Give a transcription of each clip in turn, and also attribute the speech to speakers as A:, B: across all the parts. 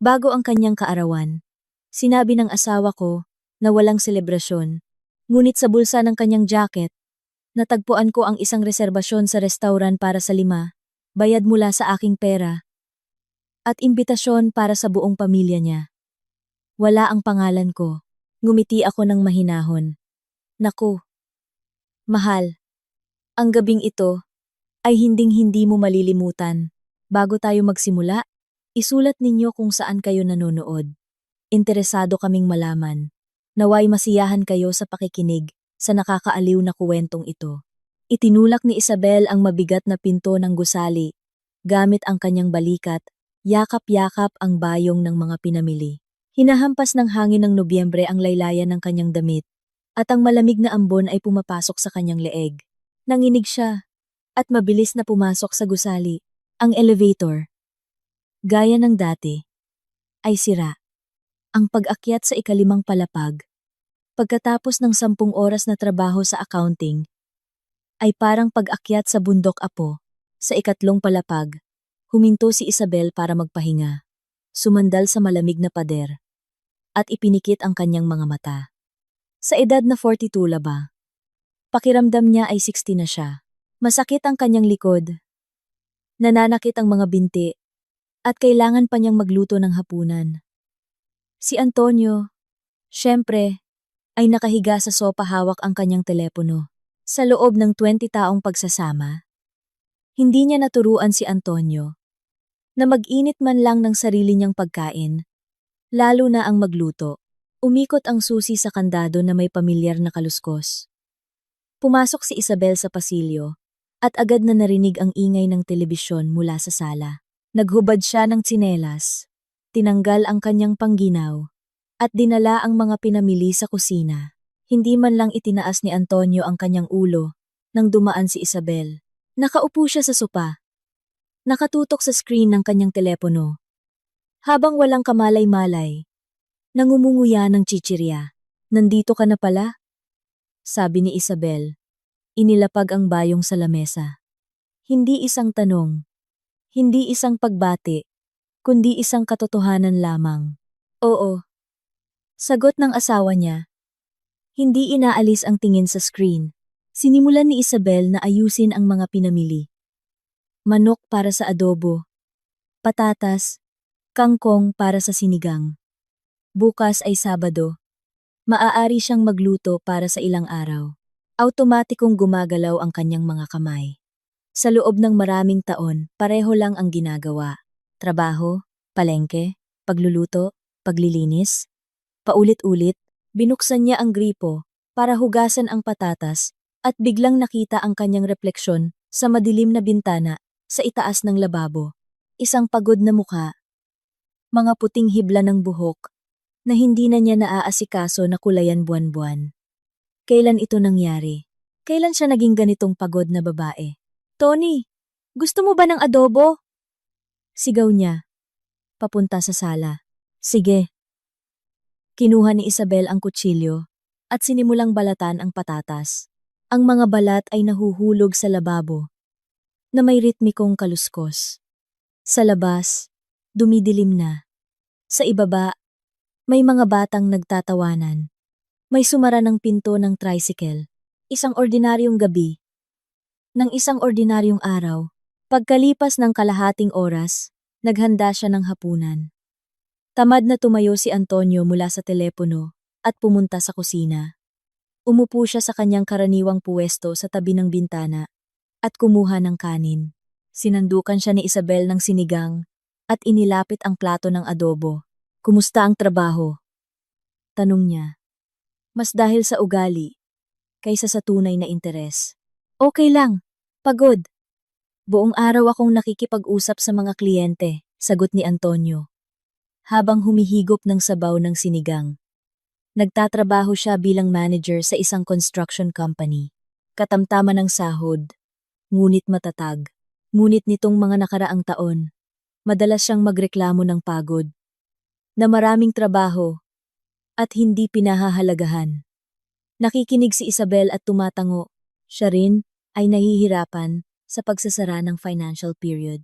A: Bago ang kanyang kaarawan, sinabi ng asawa ko na walang selebrasyon. Ngunit sa bulsa ng kanyang jacket, natagpuan ko ang isang reserbasyon sa restaurant para sa 5, bayad mula sa aking pera, at imbitasyon para sa buong pamilya niya. Wala ang pangalan ko. Ngumiti ako ng mahinahon. Naku, mahal, ang gabing ito ay hinding-hindi mo malilimutan. Bago tayo magsimula, isulat ninyo kung saan kayo nanonood. Interesado kaming malaman. Naway masiyahan kayo sa pakikinig sa nakakaaliw na kuwentong ito. Itinulak ni Isabel ang mabigat na pinto ng gusali. Gamit ang kanyang balikat, yakap-yakap ang bayong ng mga pinamili. Hinahampas ng hangin ng Nobyembre ang laylayan ng kanyang damit, at ang malamig na ambon ay pumapasok sa kanyang leeg. Nanginig siya, at mabilis na pumasok sa gusali. Ang elevator, gaya ng dati, ay sira. Ang pag-akyat sa ika-5 palapag, pagkatapos ng 10 oras na trabaho sa accounting, ay parang pag-akyat sa bundok apo. Sa ika-3 palapag, huminto si Isabel para magpahinga. Sumandal sa malamig na pader, at ipinikit ang kanyang mga mata. Sa edad na 42 laba, pakiramdam niya ay 60 na siya. Masakit ang kanyang likod, nananakit ang mga binti, at kailangan pa niyang magluto ng hapunan. Si Antonio, syempre, ay nakahiga sa sopa hawak ang kanyang telepono. Sa loob ng 20 taong pagsasama, hindi niya naturuan si Antonio na mag-init man lang ng sarili niyang pagkain, lalo na ang magluto. Umikot ang susi sa kandado na may pamilyar na kaluskos. Pumasok si Isabel sa pasilyo, at agad na narinig ang ingay ng telebisyon mula sa sala. Naghubad siya ng tsinelas, tinanggal ang kanyang pangginaw, at dinala ang mga pinamili sa kusina. Hindi man lang itinaas ni Antonio ang kanyang ulo nang dumaan si Isabel. Nakaupo siya sa sopa, nakatutok sa screen ng kanyang telepono. Habang walang kamalay-malay, nangumunguya ng chichirya. "Nandito ka na pala?" sabi ni Isabel. Inilapag ang bayong sa lamesa. Hindi isang tanong, hindi isang pagbati, kundi isang katotohanan lamang. "Oo," sagot ng asawa niya. Hindi inaalis ang tingin sa screen. Sinimulan ni Isabel na ayusin ang mga pinamili. Manok para sa adobo, patatas, kangkong para sa sinigang. Bukas ay Sabado. Maaari siyang magluto para sa ilang araw. Automatikong gumagalaw ang kanyang mga kamay. Sa loob ng maraming taon, pareho lang ang ginagawa. Trabaho, palengke, pagluluto, paglilinis. Paulit-ulit, binuksan niya ang gripo para hugasan ang patatas at biglang nakita ang kanyang refleksyon sa madilim na bintana sa itaas ng lababo. Isang pagod na mukha, mga puting hibla ng buhok na hindi na niya naaasikaso na kulayan buwan-buwan. Kailan ito nangyari? Kailan siya naging ganitong pagod na babae? "Tony, gusto mo ba ng adobo?" Sigaw niya, papunta sa sala. "Sige." Kinuha ni Isabel ang kutsilyo at sinimulang balatan ang patatas. Ang mga balat ay nahuhulog sa lababo na may ritmikong kaluskos. Sa labas, dumidilim na. Sa ibaba, may mga batang nagtatawanan. May sumara ng pinto ng tricycle. Isang ordinaryong gabi. Nang isang ordinaryong araw, pagkalipas ng kalahating oras, naghanda siya ng hapunan. Tamad na tumayo si Antonio mula sa telepono at pumunta sa kusina. Umupo siya sa kanyang karaniwang puwesto sa tabi ng bintana at kumuha ng kanin. Sinandukan siya ni Isabel ng sinigang at inilapit ang plato ng adobo. "Kumusta ang trabaho?" tanong niya. Mas dahil sa ugali, kaysa sa tunay na interes. "Okay lang, pagod. Buong araw akong nakikipag-usap sa mga kliyente," sagot ni Antonio. Habang humihigop ng sabaw ng sinigang. Nagtatrabaho siya bilang manager sa isang construction company. Katamtaman ng sahod, ngunit matatag. Ngunit nitong mga nakaraang taon, madalas siyang magreklamo ng pagod, na maraming trabaho, at hindi pinahahalagahan. Nakikinig si Isabel at tumatango. Siya rin ay nahihirapan sa pagsasara ng financial period.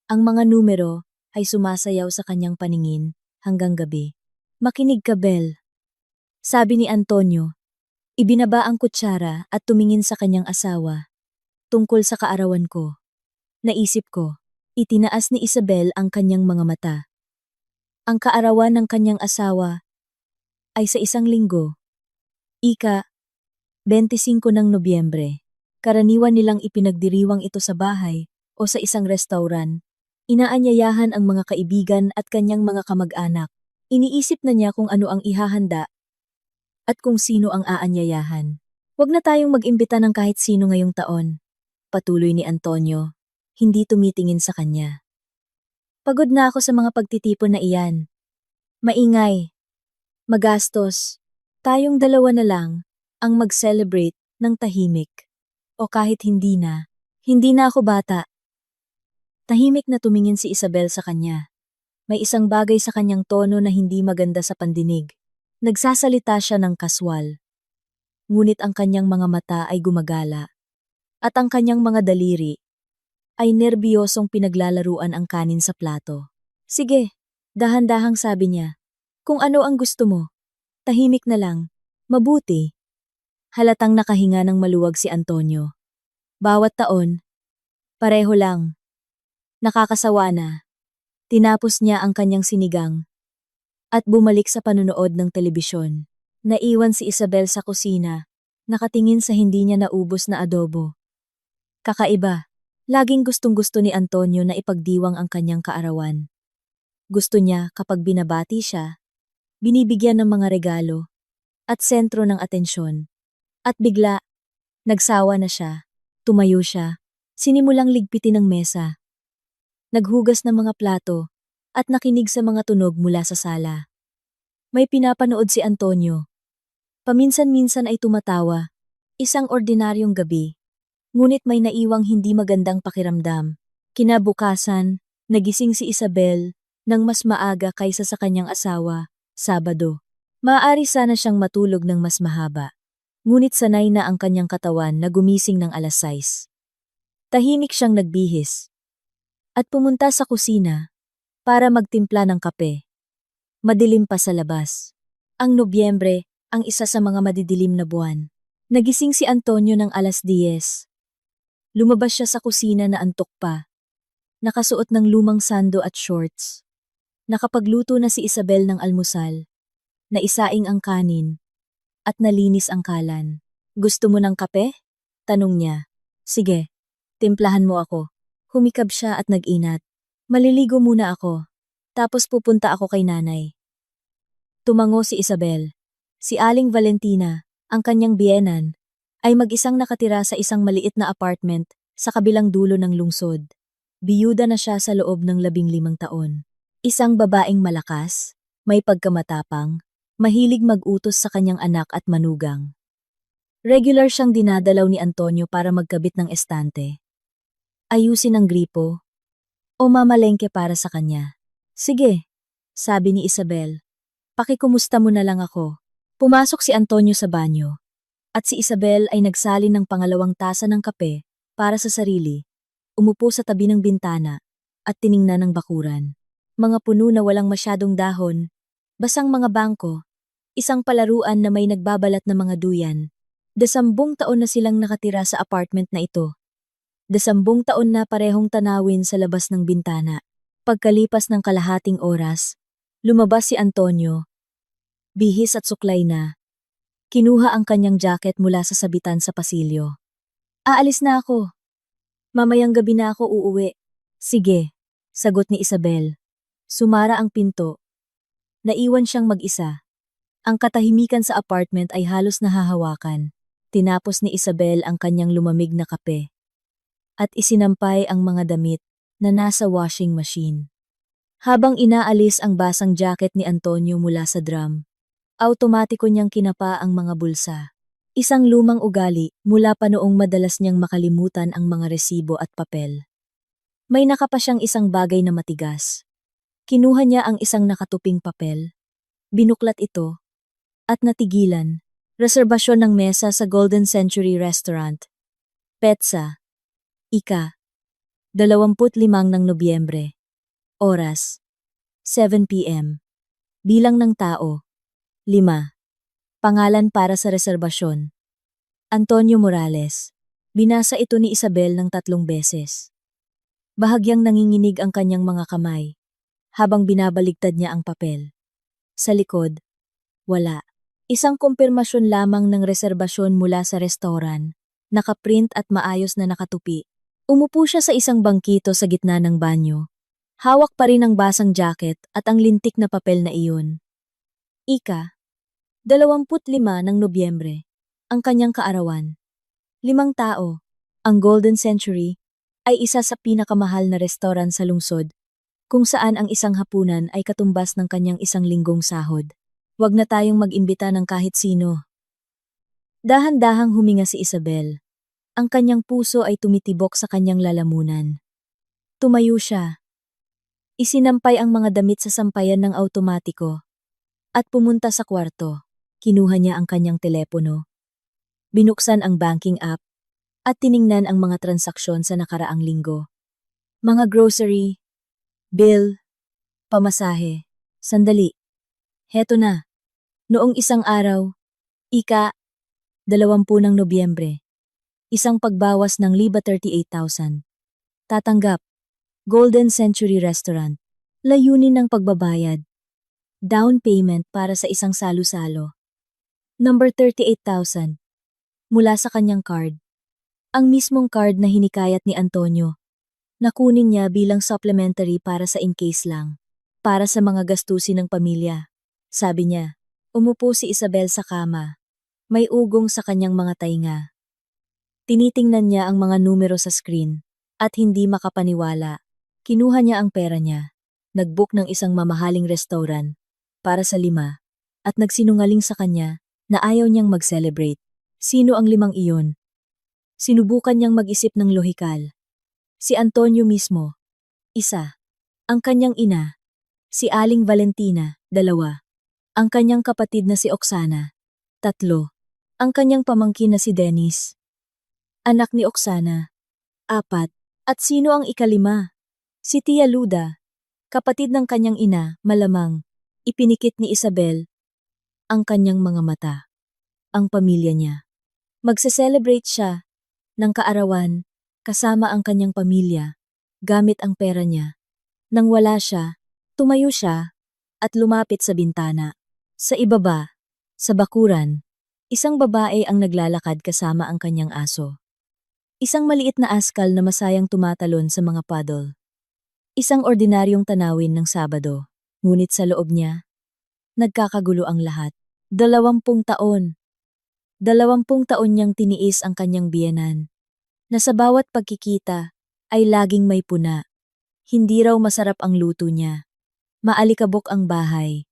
A: Ang mga numero ay sumasayaw sa kanyang paningin hanggang gabi. Makinig ka, Bel. Sabi ni Antonio. Ibinaba ang kutsara at tumingin sa kanyang asawa. Tungkol sa kaarawan ko. Naisip ko, itinaas ni Isabel ang kanyang mga mata. Ang kaarawan ng kanyang asawa ay sa 1 linggo. Ika, 25 ng Nobyembre. Karaniwan nilang ipinagdiriwang ito sa bahay o sa isang restauran. Inaanyayahan ang mga kaibigan at kanyang mga kamag-anak. Iniisip na niya kung ano ang ihahanda at kung sino ang aanyayahan. Huwag na tayong mag-imbita ng kahit sino ngayong taon. Patuloy ni Antonio, hindi tumitingin sa kanya. Pagod na ako sa mga pagtitipon na iyan. Maingay. Magastos. Tayong dalawa na lang ang mag-celebrate ng tahimik. O kahit hindi na ako bata. Tahimik na tumingin si Isabel sa kanya. May isang bagay sa kanyang tono na hindi maganda sa pandinig. Nagsasalita siya ng kaswal. Ngunit ang kanyang mga mata ay gumagala. At ang kanyang mga daliri ay nerbiyosong pinaglalaruan ang kanin sa plato. Sige, dahan-dahang sabi niya. Kung ano ang gusto mo. Tahimik na lang. Mabuti. Halatang nakahinga ng maluwag si Antonio. Bawat taon, pareho lang. Nakakasawa na. Tinapos niya ang kanyang sinigang at bumalik sa panunood ng telebisyon. Naiwan si Isabel sa kusina, nakatingin sa hindi niya naubos na adobo. Kakaiba, laging gustong-gusto ni Antonio na ipagdiwang ang kanyang kaarawan. Gusto niya kapag binabati siya, binibigyan ng mga regalo, at sentro ng atensyon. At bigla, nagsawa na siya, tumayo siya, sinimulang ligpitin ang mesa. Naghugas ng mga plato, at nakinig sa mga tunog mula sa sala. May pinapanood si Antonio. Paminsan-minsan ay tumatawa, isang ordinaryong gabi. Ngunit may naiwang hindi magandang pakiramdam. Kinabukasan, nagising si Isabel nang mas maaga kaysa sa kanyang asawa, Sabado. Maaari sana siyang matulog ng mas mahaba. Ngunit sanay na ang kanyang katawan na gumising ng 6:00. Tahimik siyang nagbihis. At pumunta sa kusina para magtimpla ng kape. Madilim pa sa labas. Ang Nobyembre, ang isa sa mga madidilim na buwan. Nagising si Antonio ng 10:00. Lumabas siya sa kusina na antok pa. Nakasuot ng lumang sando at shorts. Nakapagluto na si Isabel ng almusal. Naisaing ang kanin. At nalinis ang kalan. Gusto mo ng kape? Tanong niya. Sige, timplahan mo ako. Humikab siya at nag-inat. Maliligo muna ako. Tapos pupunta ako kay nanay. Tumango si Isabel. Si Aling Valentina, ang kanyang biyenan, ay mag-isang nakatira sa isang maliit na apartment sa kabilang dulo ng lungsod. Biyuda na siya sa loob ng 15 taon. Isang babaeng malakas, may pagkamatapang, mahilig mag-utos sa kanyang anak at manugang. Regular siyang dinadalaw ni Antonio para magkabit ng estante. Ayusin ang gripo o mamalengke para sa kanya. Sige, sabi ni Isabel. Pakikumusta mo na lang ako. Pumasok si Antonio sa banyo. At si Isabel ay nagsalin ng pangalawang tasa ng kape para sa sarili. Umupo sa tabi ng bintana at tiningnan ng bakuran. Mga puno na walang masyadong dahon, basang mga bangko, isang palaruan na may nagbabalat na mga duyan. 10 taon na silang nakatira sa apartment na ito. 10 taon na parehong tanawin sa labas ng bintana. Pagkalipas ng kalahating oras, lumabas si Antonio. Bihis at suklay na. Kinuha ang kanyang jacket mula sa sabitan sa pasilyo. Aalis na ako. Mamayang gabi na ako uuwi. Sige, sagot ni Isabel. Sumara ang pinto. Naiwan siyang mag-isa. Ang katahimikan sa apartment ay halos nahahawakan. Tinapos ni Isabel ang kanyang lumamig na kape. At isinampay ang mga damit na nasa washing machine. Habang inaalis ang basang jacket ni Antonio mula sa drum, automatiko niyang kinapa ang mga bulsa. Isang lumang ugali mula pa noong madalas niyang makalimutan ang mga resibo at papel. May nakapa siyang isang bagay na matigas. Kinuha niya ang isang nakatuping papel. Binuklat ito. At natigilan. Reserbasyon ng mesa sa Golden Century Restaurant. Petsa. Ika. 25 ng Nobyembre. Oras. 7 p.m. Bilang ng tao. 5. Pangalan para sa reserbasyon. Antonio Morales. Binasa ito ni Isabel ng 3 beses. Bahagyang nanginginig ang kanyang mga kamay, habang binabaligtad niya ang papel. Sa likod, wala. Isang kumpirmasyon lamang ng reserbasyon mula sa restaurant, nakaprint at maayos na nakatupi. Umupo siya sa isang bangkito sa gitna ng banyo. Hawak pa rin ang basang jacket at ang lintik na papel na iyon. Ika, 25 ng Nobyembre, ang kanyang kaarawan. 5 tao, ang Golden Century, ay isa sa pinakamahal na restaurant sa lungsod, kung saan ang isang hapunan ay katumbas ng kanyang 1 linggong sahod. Huwag na tayong mag-imbita ng kahit sino. Dahan-dahang huminga si Isabel. Ang kanyang puso ay tumitibok sa kanyang lalamunan. Tumayo siya. Isinampay ang mga damit sa sampayan ng automatiko. At pumunta sa kwarto. Kinuha niya ang kanyang telepono. Binuksan ang banking app. At tiningnan ang mga transaksyon sa nakaraang linggo. Mga grocery, bill, pamasahe. Sandali. Heto na. Noong isang araw, ika, 20 ng Nobyembre. Isang pagbawas ng liba 38,000. Tatanggap. Golden Century Restaurant. Layunin ng pagbabayad. Down payment para sa isang salo-salo. Number 38,000. Mula sa kanyang card. Ang mismong card na hinikayat ni Antonio. Nakunin niya bilang supplementary para sa in case lang. Para sa mga gastusin ng pamilya. Sabi niya, umupo si Isabel sa kama. May ugong sa kanyang mga tainga. Tinitingnan niya ang mga numero sa screen, at hindi makapaniwala. Kinuha niya ang pera niya, nag-book ng isang mamahaling restaurant, para sa 5, at nagsinungaling sa kanya, na ayaw niyang mag-celebrate. Sino ang 5 iyon? Sinubukan niyang mag-isip ng lohikal. Si Antonio mismo. 1. Ang kanyang ina. Si Aling Valentina. 2. Ang kanyang kapatid na si Oksana. 3. Ang kanyang pamangkin na si Dennis. Anak ni Oksana. 4. At sino ang 5? Si Tia Luda. Kapatid ng kanyang ina, malamang. Ipinikit ni Isabel ang kanyang mga mata. Ang pamilya niya. Magse-celebrate siya ng kaarawan kasama ang kanyang pamilya gamit ang pera niya. Nang wala siya, tumayo siya at lumapit sa bintana. Sa ibaba, sa bakuran, isang babae ang naglalakad kasama ang kanyang aso. Isang maliit na askal na masayang tumatalon sa mga paddle. Isang ordinaryong tanawin ng Sabado, ngunit sa loob niya, nagkakagulo ang lahat. 20 taon. 20 taon niyang tiniis ang kanyang biyenan, na sa bawat pagkikita ay laging may puna. Hindi raw masarap ang luto niya, maalikabok ang bahay,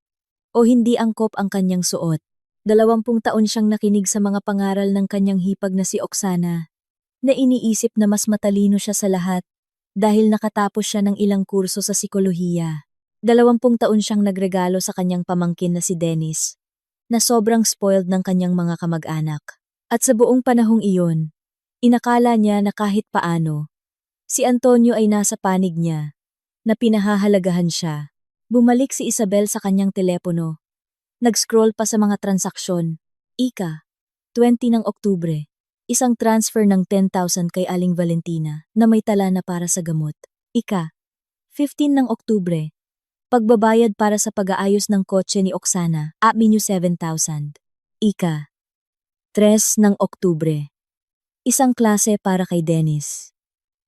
A: o hindi angkop ang kanyang suot. 20 taon siyang nakinig sa mga pangaral ng kanyang hipag na si Oksana, na iniisip na mas matalino siya sa lahat dahil nakatapos siya ng ilang kurso sa psikolohiya. 20 taon siyang nagregalo sa kanyang pamangkin na si Dennis, na sobrang spoiled ng kanyang mga kamag-anak. At sa buong panahong iyon, inakala niya na kahit paano, si Antonio ay nasa panig niya, na pinahahalagahan siya. Bumalik si Isabel sa kanyang telepono. Nag-scroll pa sa mga transaksyon. Ika, 20 ng Oktubre. Isang transfer ng 10,000 kay Aling Valentina na may tala na para sa gamot. Ika, 15 ng Oktubre. Pagbabayad para sa pag-aayos ng kotse ni Oksana, Avenue 7,000. Ika, 3 ng Oktubre. Isang klase para kay Dennis.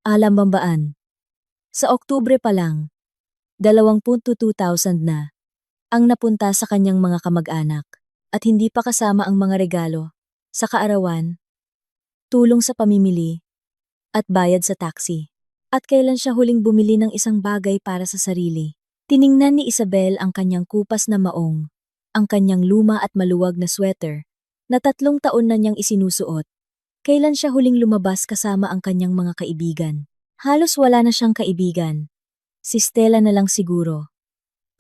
A: Alam bambaan. Sa Oktubre pa lang, 22,000 na ang napunta sa kanyang mga kamag-anak at hindi pa kasama ang mga regalo sa kaarawan, tulong sa pamimili, at bayad sa taxi. At kailan siya huling bumili ng isang bagay para sa sarili? Tiningnan ni Isabel ang kanyang kupas na maong, ang kanyang luma at maluwag na sweater, na 3 taon na niyang isinusuot. Kailan siya huling lumabas kasama ang kanyang mga kaibigan? Halos wala na siyang kaibigan. Si Stella na lang siguro.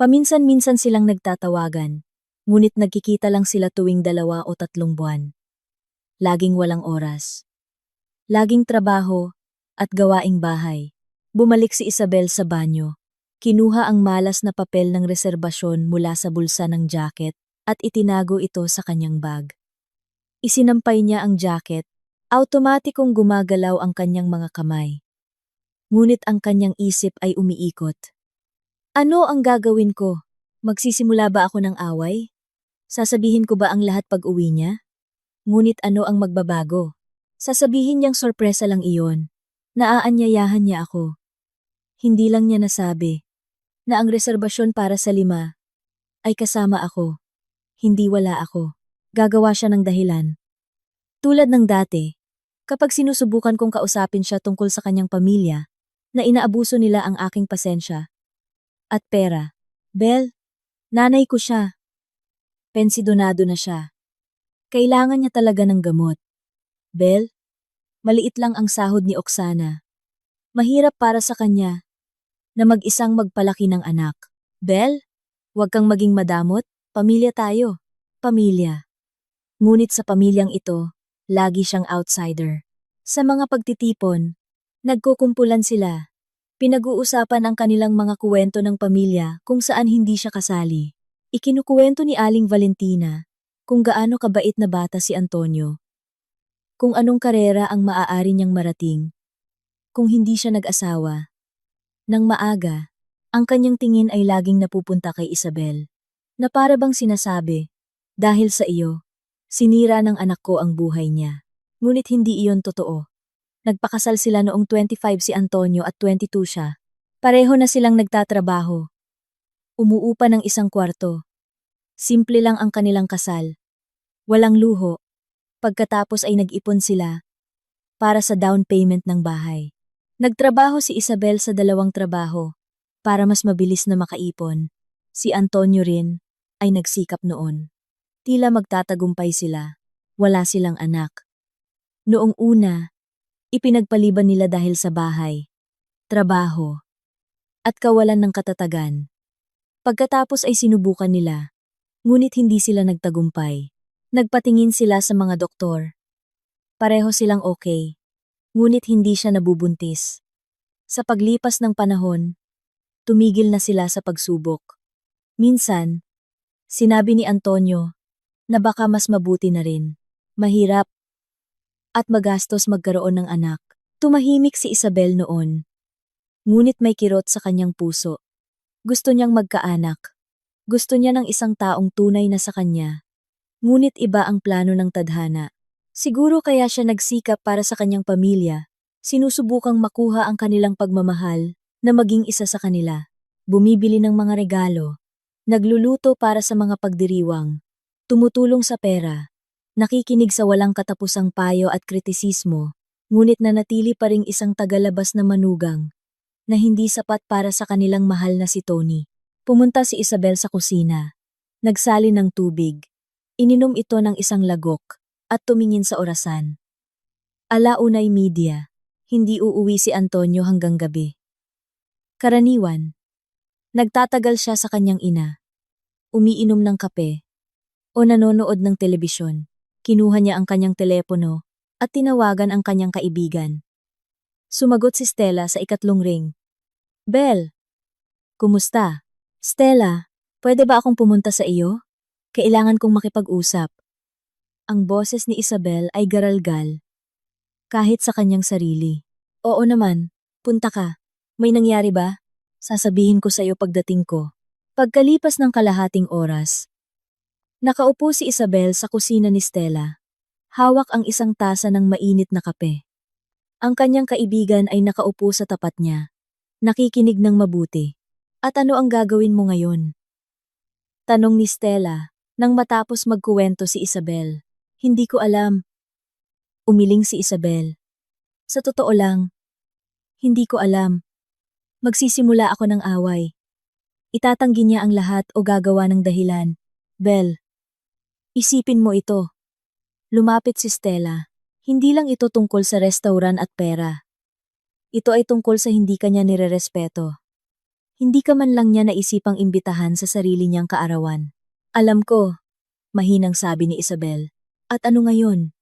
A: Paminsan-minsan silang nagtatawagan, ngunit nagkikita lang sila tuwing 2 o 3 buwan. Laging walang oras. Laging trabaho at gawaing bahay. Bumalik si Isabel sa banyo. Kinuha ang malas na papel ng reserbasyon mula sa bulsa ng jacket at itinago ito sa kanyang bag. Isinampay niya ang jacket, automatikong gumagalaw ang kanyang mga kamay. Ngunit ang kanyang isip ay umiikot. Ano ang gagawin ko? Magsisimula ba ako ng away? Sasabihin ko ba ang lahat pag-uwi niya? Ngunit ano ang magbabago? Sasabihin niyang sorpresa lang iyon. Naaanyayahan niya ako. Hindi lang niya nasabi na ang reserbasyon para sa 5 ay kasama ako. Hindi wala ako. Gagawa siya ng dahilan. Tulad ng dati, kapag sinusubukan kong kausapin siya tungkol sa kanyang pamilya, na inaabuso nila ang aking pasensya at pera. Bel, nanay ko siya. Pensidonado na siya. Kailangan niya talaga ng gamot. Bel, maliit lang ang sahod ni Oksana. Mahirap para sa kanya na mag-isang magpalaki ng anak. Bel, huwag kang maging madamot. Pamilya tayo. Pamilya. Ngunit sa pamilyang ito, lagi siyang outsider. Sa mga pagtitipon, nagkukumpulan sila. Pinag-uusapan ang kanilang mga kuwento ng pamilya kung saan hindi siya kasali. Ikinukuwento ni Aling Valentina kung gaano kabait na bata si Antonio. Kung anong karera ang maaari niyang marating. Kung hindi siya nag-asawa. Nang maaga, ang kanyang tingin ay laging napupunta kay Isabel. Na para bang sinasabi, dahil sa iyo, sinira ng anak ko ang buhay niya. Ngunit hindi iyon totoo. Nagpakasal sila noong 25 si Antonio at 22 siya. Pareho na silang nagtatrabaho. Umuupa ng isang kwarto. Simple lang ang kanilang kasal. Walang luho. Pagkatapos ay nag-ipon sila para sa down payment ng bahay. Nagtrabaho si Isabel sa 2 trabaho para mas mabilis na makaipon. Si Antonio rin ay nagsikap noon. Tila magtatagumpay sila. Wala silang anak. Noong una, ipinagpaliban nila dahil sa bahay, trabaho, at kawalan ng katatagan. Pagkatapos ay sinubukan nila, ngunit hindi sila nagtagumpay. Nagpatingin sila sa mga doktor. Pareho silang okay, ngunit hindi siya nabubuntis. Sa paglipas ng panahon, tumigil na sila sa pagsubok. Minsan, sinabi ni Antonio na baka mas mabuti na rin. Mahirap at magastos magkaroon ng anak. Tumahimik si Isabel noon. Ngunit may kirot sa kanyang puso. Gusto niyang magkaanak. Gusto niya ng isang taong tunay na sa kanya. Ngunit iba ang plano ng tadhana. Siguro kaya siya nagsikap para sa kanyang pamilya. Sinusubukang makuha ang kanilang pagmamahal na maging isa sa kanila. Bumibili ng mga regalo. Nagluluto para sa mga pagdiriwang. Tumutulong sa pera. Nakikinig sa walang katapusang payo at kritisismo. Ngunit nanatili pa ring isang tagalabas na manugang na hindi sapat para sa kanilang mahal na si Tony. Pumunta si Isabel sa kusina. Nagsali ng tubig. Ininom ito ng isang lagok at tumingin sa orasan. 1:00 hindi uuwi si Antonio hanggang gabi. Karaniwan, nagtatagal siya sa kanyang ina. Umiinom ng kape o nanonood ng telebisyon. Kinuha niya ang kanyang telepono at tinawagan ang kanyang kaibigan. Sumagot si Stella sa 3 ring. Bel, kumusta? Stella, pwede ba akong pumunta sa iyo? Kailangan kong makipag-usap. Ang boses ni Isabel ay garalgal. Kahit sa kanyang sarili. Oo naman, punta ka. May nangyari ba? Sasabihin ko sa iyo pagdating ko. Pagkalipas ng kalahating oras, nakaupo si Isabel sa kusina ni Stella. Hawak ang isang tasa ng mainit na kape. Ang kanyang kaibigan ay nakaupo sa tapat niya. Nakikinig ng mabuti. At ano ang gagawin mo ngayon? Tanong ni Stella nang matapos magkuwento si Isabel. Hindi ko alam. Umiling si Isabel. Sa totoo lang, hindi ko alam. Magsisimula ako ng away. Itatanggi niya ang lahat o gagawa ng dahilan. Bel, isipin mo ito. Lumapit si Stella. Hindi lang ito tungkol sa restaurant at pera. Ito ay tungkol sa hindi kanya nirerespeto. Hindi ka man lang niya naisipang imbitahan sa sarili niyang kaarawan. Alam ko, mahinang sabi ni Isabel. At ano ngayon?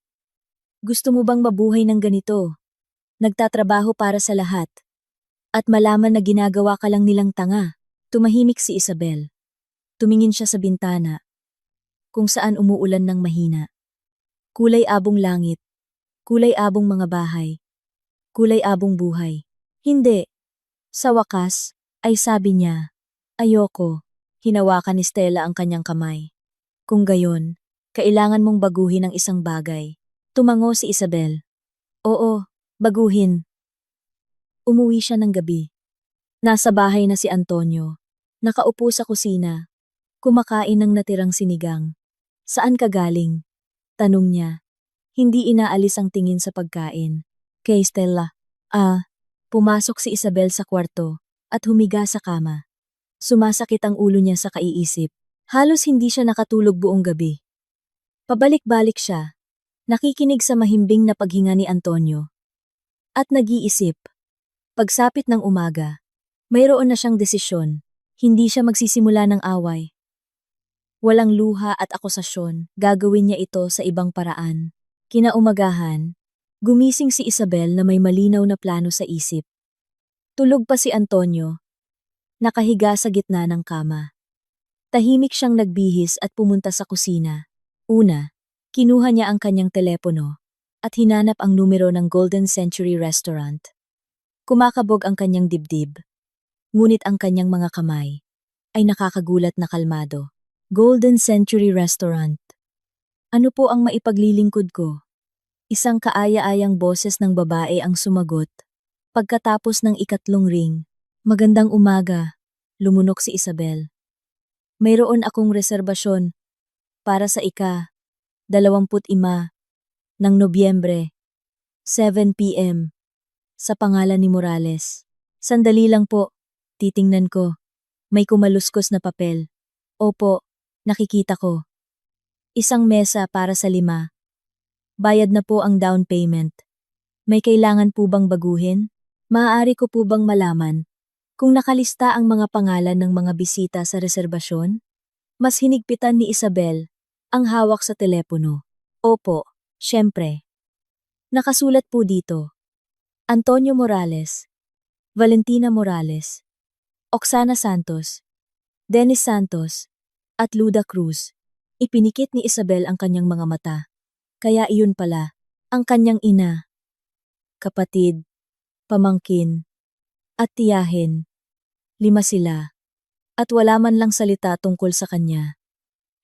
A: Gusto mo bang mabuhay ng ganito? Nagtatrabaho para sa lahat. At malaman na ginagawa ka lang nilang tanga. Tumahimik si Isabel. Tumingin siya sa bintana, kung saan umuulan ng mahina. Kulay abong langit, kulay abong mga bahay, kulay abong buhay. Hindi. Sa wakas, ay sabi niya, ayoko. Hinawakan ni Stella ang kanyang kamay. Kung gayon, kailangan mong baguhin ang isang bagay. Tumango si Isabel. Oo, baguhin. Umuwi siya ng gabi. Nasa bahay na si Antonio. Nakaupo sa kusina. Kumakain ng natirang sinigang. Saan ka galing? Tanong niya. Hindi inaalis ang tingin sa pagkain. Kay Stella. Pumasok si Isabel sa kwarto at humiga sa kama. Sumasakit ang ulo niya sa kaiisip. Halos hindi siya nakatulog buong gabi. Pabalik-balik siya. Nakikinig sa mahimbing na paghinga ni Antonio. At nag-iisip. Pagsapit ng umaga, mayroon na siyang desisyon. Hindi siya magsisimula ng away. Walang luha at akusasyon, gagawin niya ito sa ibang paraan. Kinaumagahan, gumising si Isabel na may malinaw na plano sa isip. Tulog pa si Antonio, nakahiga sa gitna ng kama. Tahimik siyang nagbihis at pumunta sa kusina. Una, kinuha niya ang kanyang telepono at hinanap ang numero ng Golden Century Restaurant. Kumakabog ang kanyang dibdib, ngunit ang kanyang mga kamay ay nakakagulat na kalmado. Golden Century Restaurant. Ano po ang maipaglilingkod ko? Isang kaaya-ayang boses ng babae ang sumagot. Pagkatapos ng ikatlong ring, magandang umaga, lumunok si Isabel. Mayroon akong reserbasyon para sa ika-25 ng Nobyembre, 7 p.m. sa pangalan ni Morales. Sandali lang po, titingnan ko. May kumaluskos na papel. Opo, nakikita ko. Isang mesa para sa 5. Bayad na po ang down payment. May kailangan po bang baguhin? Maaari ko po bang malaman kung nakalista ang mga pangalan ng mga bisita sa reserbasyon? Mas hinigpitan ni Isabel ang hawak sa telepono. Opo, syempre. Nakasulat po dito. Antonio Morales, Valentina Morales, Oksana Santos, Dennis Santos, at Luda Cruz. Ipinikit ni Isabel ang kanyang mga mata. Kaya iyon pala, ang kanyang ina, kapatid, pamangkin, at tiyahin. 5 sila. At wala man lang salita tungkol sa kanya.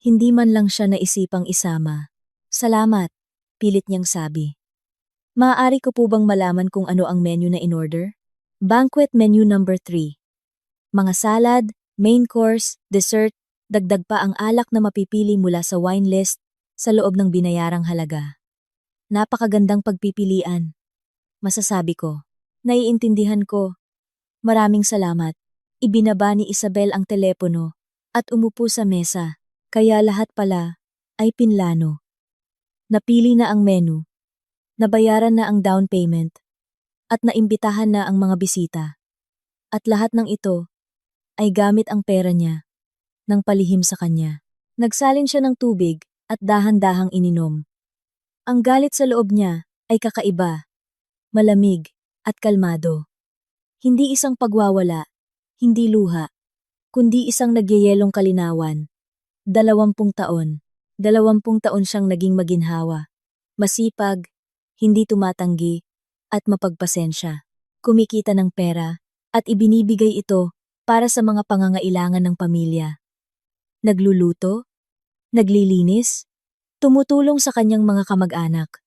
A: Hindi man lang siya naisipang isama. Salamat, pilit niyang sabi. Maaari ko po bang malaman kung ano ang menu na in-order? Banquet menu number 3. Mga salad, main course, dessert, dagdag pa ang alak na mapipili mula sa wine list sa loob ng binayarang halaga. Napakagandang pagpipilian. Masasabi ko. Naiintindihan ko. Maraming salamat. Ibinaba ni Isabel ang telepono at umupo sa mesa. Kaya lahat pala ay pinlano. Napili na ang menu. Nabayaran na ang down payment at naimbitahan na ang mga bisita. At lahat ng ito ay gamit ang pera niya ng palihim sa kanya. Nagsalin siya ng tubig at dahan-dahang ininom. Ang galit sa loob niya ay kakaiba, malamig at kalmado. Hindi isang pagwawala, hindi luha, kundi isang nagyayelong kalinawan. 20 taon. 20 taon siyang naging maginhawa. Masipag, hindi tumatanggi, at mapagpasensya. Kumikita ng pera, at ibinibigay ito para sa mga pangangailangan ng pamilya. Nagluluto, naglilinis, tumutulong sa kanyang mga kamag-anak.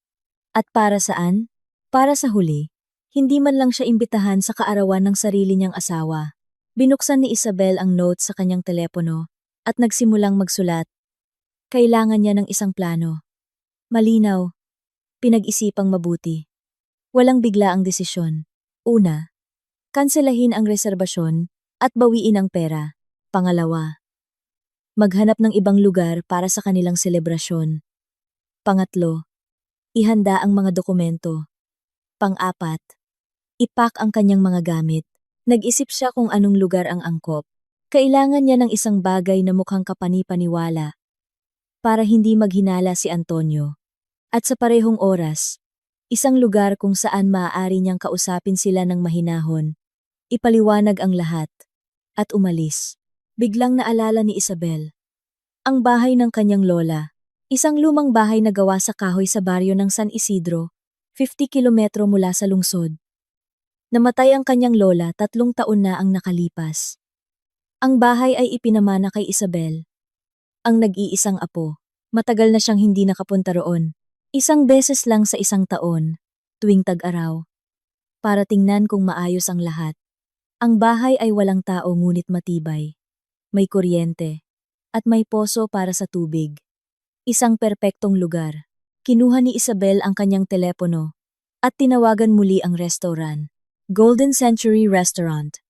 A: At para saan? Para sa huli, hindi man lang siya imbitahan sa kaarawan ng sarili niyang asawa. Binuksan ni Isabel ang notes sa kanyang telepono at nagsimulang magsulat. Kailangan niya ng isang plano. Malinaw, pinag-isipang mabuti. Walang bigla ang desisyon. Una, kanselahin ang reserbasyon at bawiin ang pera. Pangalawa, maghanap ng ibang lugar para sa kanilang selebrasyon. Pangatlo, ihanda ang mga dokumento. Pang-apat, ipak ang kanyang mga gamit. Nag-isip siya kung anong lugar ang angkop. Kailangan niya ng isang bagay na mukhang kapani-paniwala para hindi maghinala si Antonio. At sa parehong oras, isang lugar kung saan maaari niyang kausapin sila ng mahinahon ipaliwanag ang lahat, at umalis. Biglang naalala ni Isabel ang bahay ng kanyang lola, isang lumang bahay na gawa sa kahoy sa baryo ng San Isidro, 50 kilometro mula sa lungsod. Namatay ang kanyang lola 3 taon na ang nakalipas. Ang bahay ay ipinamana kay Isabel, ang nag-iisang apo. Matagal na siyang hindi nakapunta roon. Isang beses lang sa isang taon, tuwing tag-araw, para tingnan kung maayos ang lahat. Ang bahay ay walang tao ngunit matibay. May kuryente, at may poso para sa tubig. Isang perpektong lugar. Kinuha ni Isabel ang kanyang telepono at tinawagan muli ang restaurant. Golden Century Restaurant.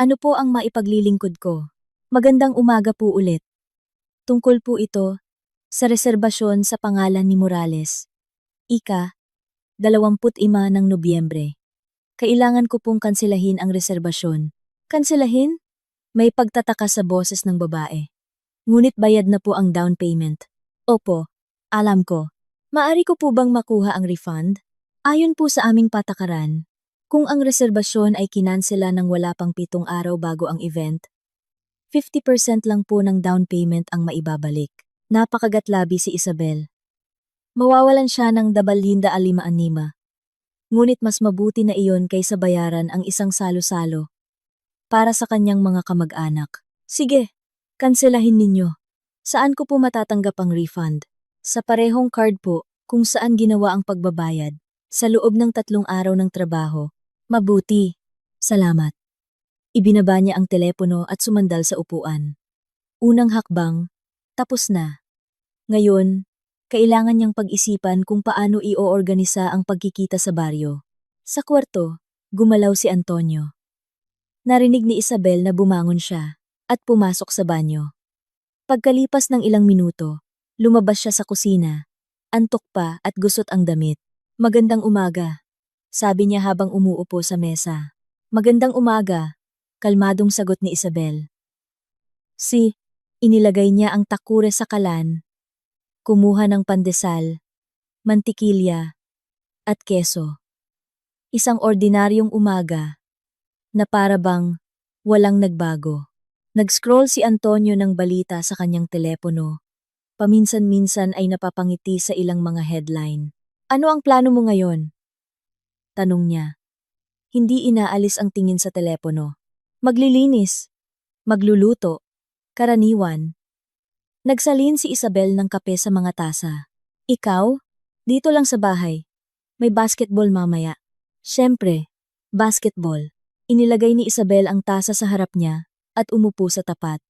A: Ano po ang maipaglilingkod ko? Magandang umaga po ulit. Tungkol po ito sa reserbasyon sa pangalan ni Morales. Ika, 25 ng Nobyembre. Kailangan ko pong kanselahin ang reserbasyon. Kanselahin? May pagtataka sa boses ng babae. Ngunit bayad na po ang down payment. Opo, alam ko. Maari ko po bang makuha ang refund? Ayon po sa aming patakaran, kung ang reserbasyon ay kinansela ng wala pang 7 araw bago ang event, 50% lang po ng down payment ang maibabalik. Napakagatlabi si Isabel. Mawawalan siya ng 2,500. Ngunit mas mabuti na iyon kaysa bayaran ang isang salo-salo para sa kanyang mga kamag-anak. Sige, kanselahin ninyo. Saan ko po matatanggap ang refund? Sa parehong card po, kung saan ginawa ang pagbabayad. Sa loob ng 3 araw ng trabaho. Mabuti. Salamat. Ibinaba niya ang telepono at sumandal sa upuan. Unang hakbang, tapos na. Ngayon, kailangan niyang pag-isipan kung paano i-oorganisa ang pagkikita sa baryo. Sa kwarto, gumalaw si Antonio. Narinig ni Isabel na bumangon siya at pumasok sa banyo. Pagkalipas ng ilang minuto, lumabas siya sa kusina. Antok pa at gusot ang damit. Magandang umaga, sabi niya habang umuupo sa mesa. Magandang umaga, kalmadong sagot ni Isabel. Inilagay niya ang takure sa kalan, kumuha ng pandesal, mantikilya, at keso. Isang ordinaryong umaga, na para bang walang nagbago. Nag-scroll si Antonio ng balita sa kanyang telepono. Paminsan-minsan ay napapangiti sa ilang mga headline. Ano ang plano mo ngayon? Tanong niya. Hindi inaalis ang tingin sa telepono. Maglilinis. Magluluto. Karaniwan. Nagsalin si Isabel ng kape sa mga tasa. Ikaw? Dito lang sa bahay. May basketball mamaya. Siyempre, basketball. Inilagay ni Isabel ang tasa sa harap niya at umupo sa tapat.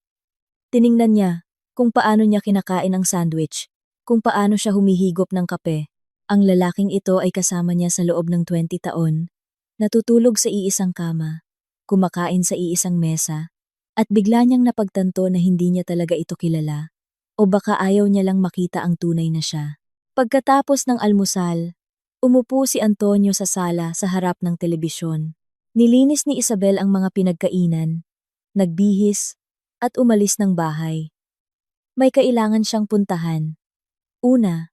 A: Tiningnan niya kung paano niya kinakain ang sandwich, kung paano siya humihigop ng kape. Ang lalaking ito ay kasama niya sa loob ng 20 taon, natutulog sa iisang kama, kumakain sa iisang mesa, at bigla niyang napagtanto na hindi niya talaga ito kilala, o baka ayaw niya lang makita ang tunay na siya. Pagkatapos ng almusal, umupo si Antonio sa sala sa harap ng telebisyon. Nilinis ni Isabel ang mga pinagkainan, nagbihis, at umalis ng bahay. May kailangan siyang puntahan. Una,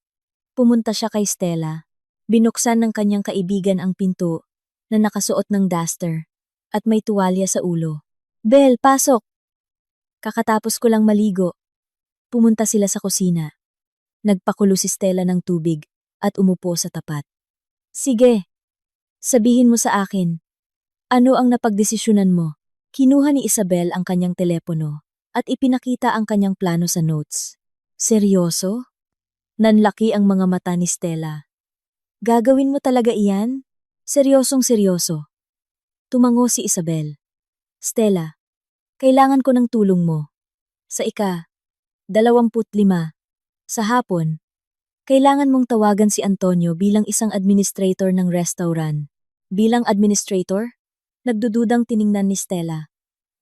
A: pumunta siya kay Stella. Binuksan ng kanyang kaibigan ang pinto na nakasuot ng duster at may tuwalya sa ulo. Bel, pasok! Kakatapos ko lang maligo. Pumunta sila sa kusina. Nagpakulo si Stella ng tubig at umupo sa tapat. Sige, sabihin mo sa akin. Ano ang napagdesisyonan mo? Kinuha ni Isabel ang kanyang telepono at ipinakita ang kanyang plano sa notes. Seryoso? Nanlaki ang mga mata ni Stella. Gagawin mo talaga iyan? Seryosong seryoso. Tumango si Isabel. Stella, kailangan ko ng tulong mo. Sa 25, sa hapon, kailangan mong tawagan si Antonio bilang isang administrator ng restaurant. Bilang administrator? Nagdududang tiningnan ni Stella.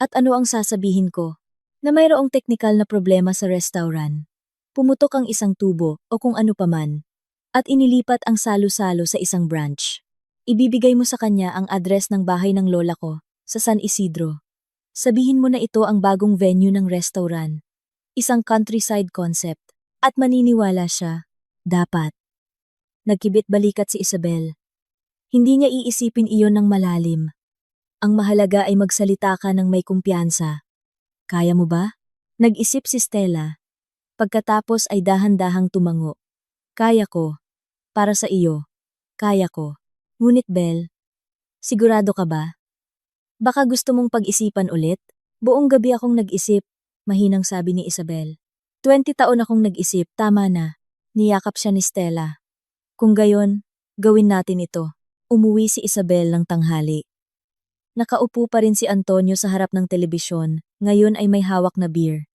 A: At ano ang sasabihin ko? Na mayroong teknikal na problema sa restaurant. Pumutok ang isang tubo o kung ano paman. At inilipat ang salo-salo sa isang branch. Ibibigay mo sa kanya ang address ng bahay ng lola ko sa San Isidro. Sabihin mo na ito ang bagong venue ng restaurant. Isang countryside concept. At maniniwala siya. Dapat. Nagkibit balikat si Isabel. Hindi niya iisipin iyon ng malalim. Ang mahalaga ay magsalita ka ng may kumpiyansa. Kaya mo ba? Nag-isip si Stella. Pagkatapos ay dahan-dahang tumango. Kaya ko. Para sa iyo. Kaya ko. Ngunit Belle, sigurado ka ba? Baka gusto mong pag-isipan ulit? Buong gabi akong nag-isip, mahinang sabi ni Isabel. 20 taon akong nag-isip, tama na. Niyakap siya ni Stella. Kung gayon, gawin natin ito. Umuwi si Isabel ng tanghali. Nakaupo pa rin si Antonio sa harap ng telebisyon, ngayon ay may hawak na beer.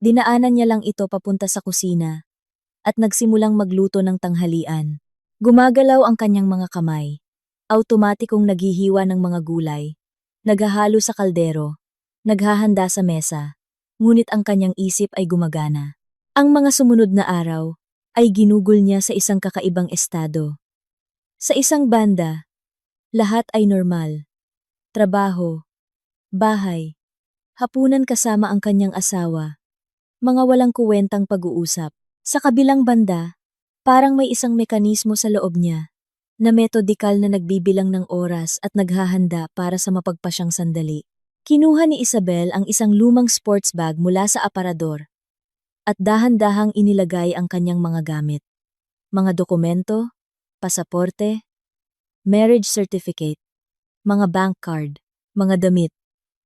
A: Dinaanan niya lang ito papunta sa kusina at nagsimulang magluto ng tanghalian. Gumagalaw ang kanyang mga kamay. Automatikong naghihiwa ng mga gulay. Naghahalo sa kaldero. Naghahanda sa mesa. Ngunit ang kanyang isip ay gumagana. Ang mga sumunod na araw ay ginugol niya sa isang kakaibang estado. Sa isang banda, lahat ay normal. Trabaho, bahay, hapunan kasama ang kanyang asawa. Mga walang kuwentang pag-uusap. Sa kabilang banda, parang may isang mekanismo sa loob niya na metodikal na nagbibilang ng oras at naghahanda para sa mapagpasyang sandali. Kinuha ni Isabel ang isang lumang sports bag mula sa aparador at dahan-dahang inilagay ang kanyang mga gamit. Mga dokumento, pasaporte, marriage certificate, mga bank card, mga damit,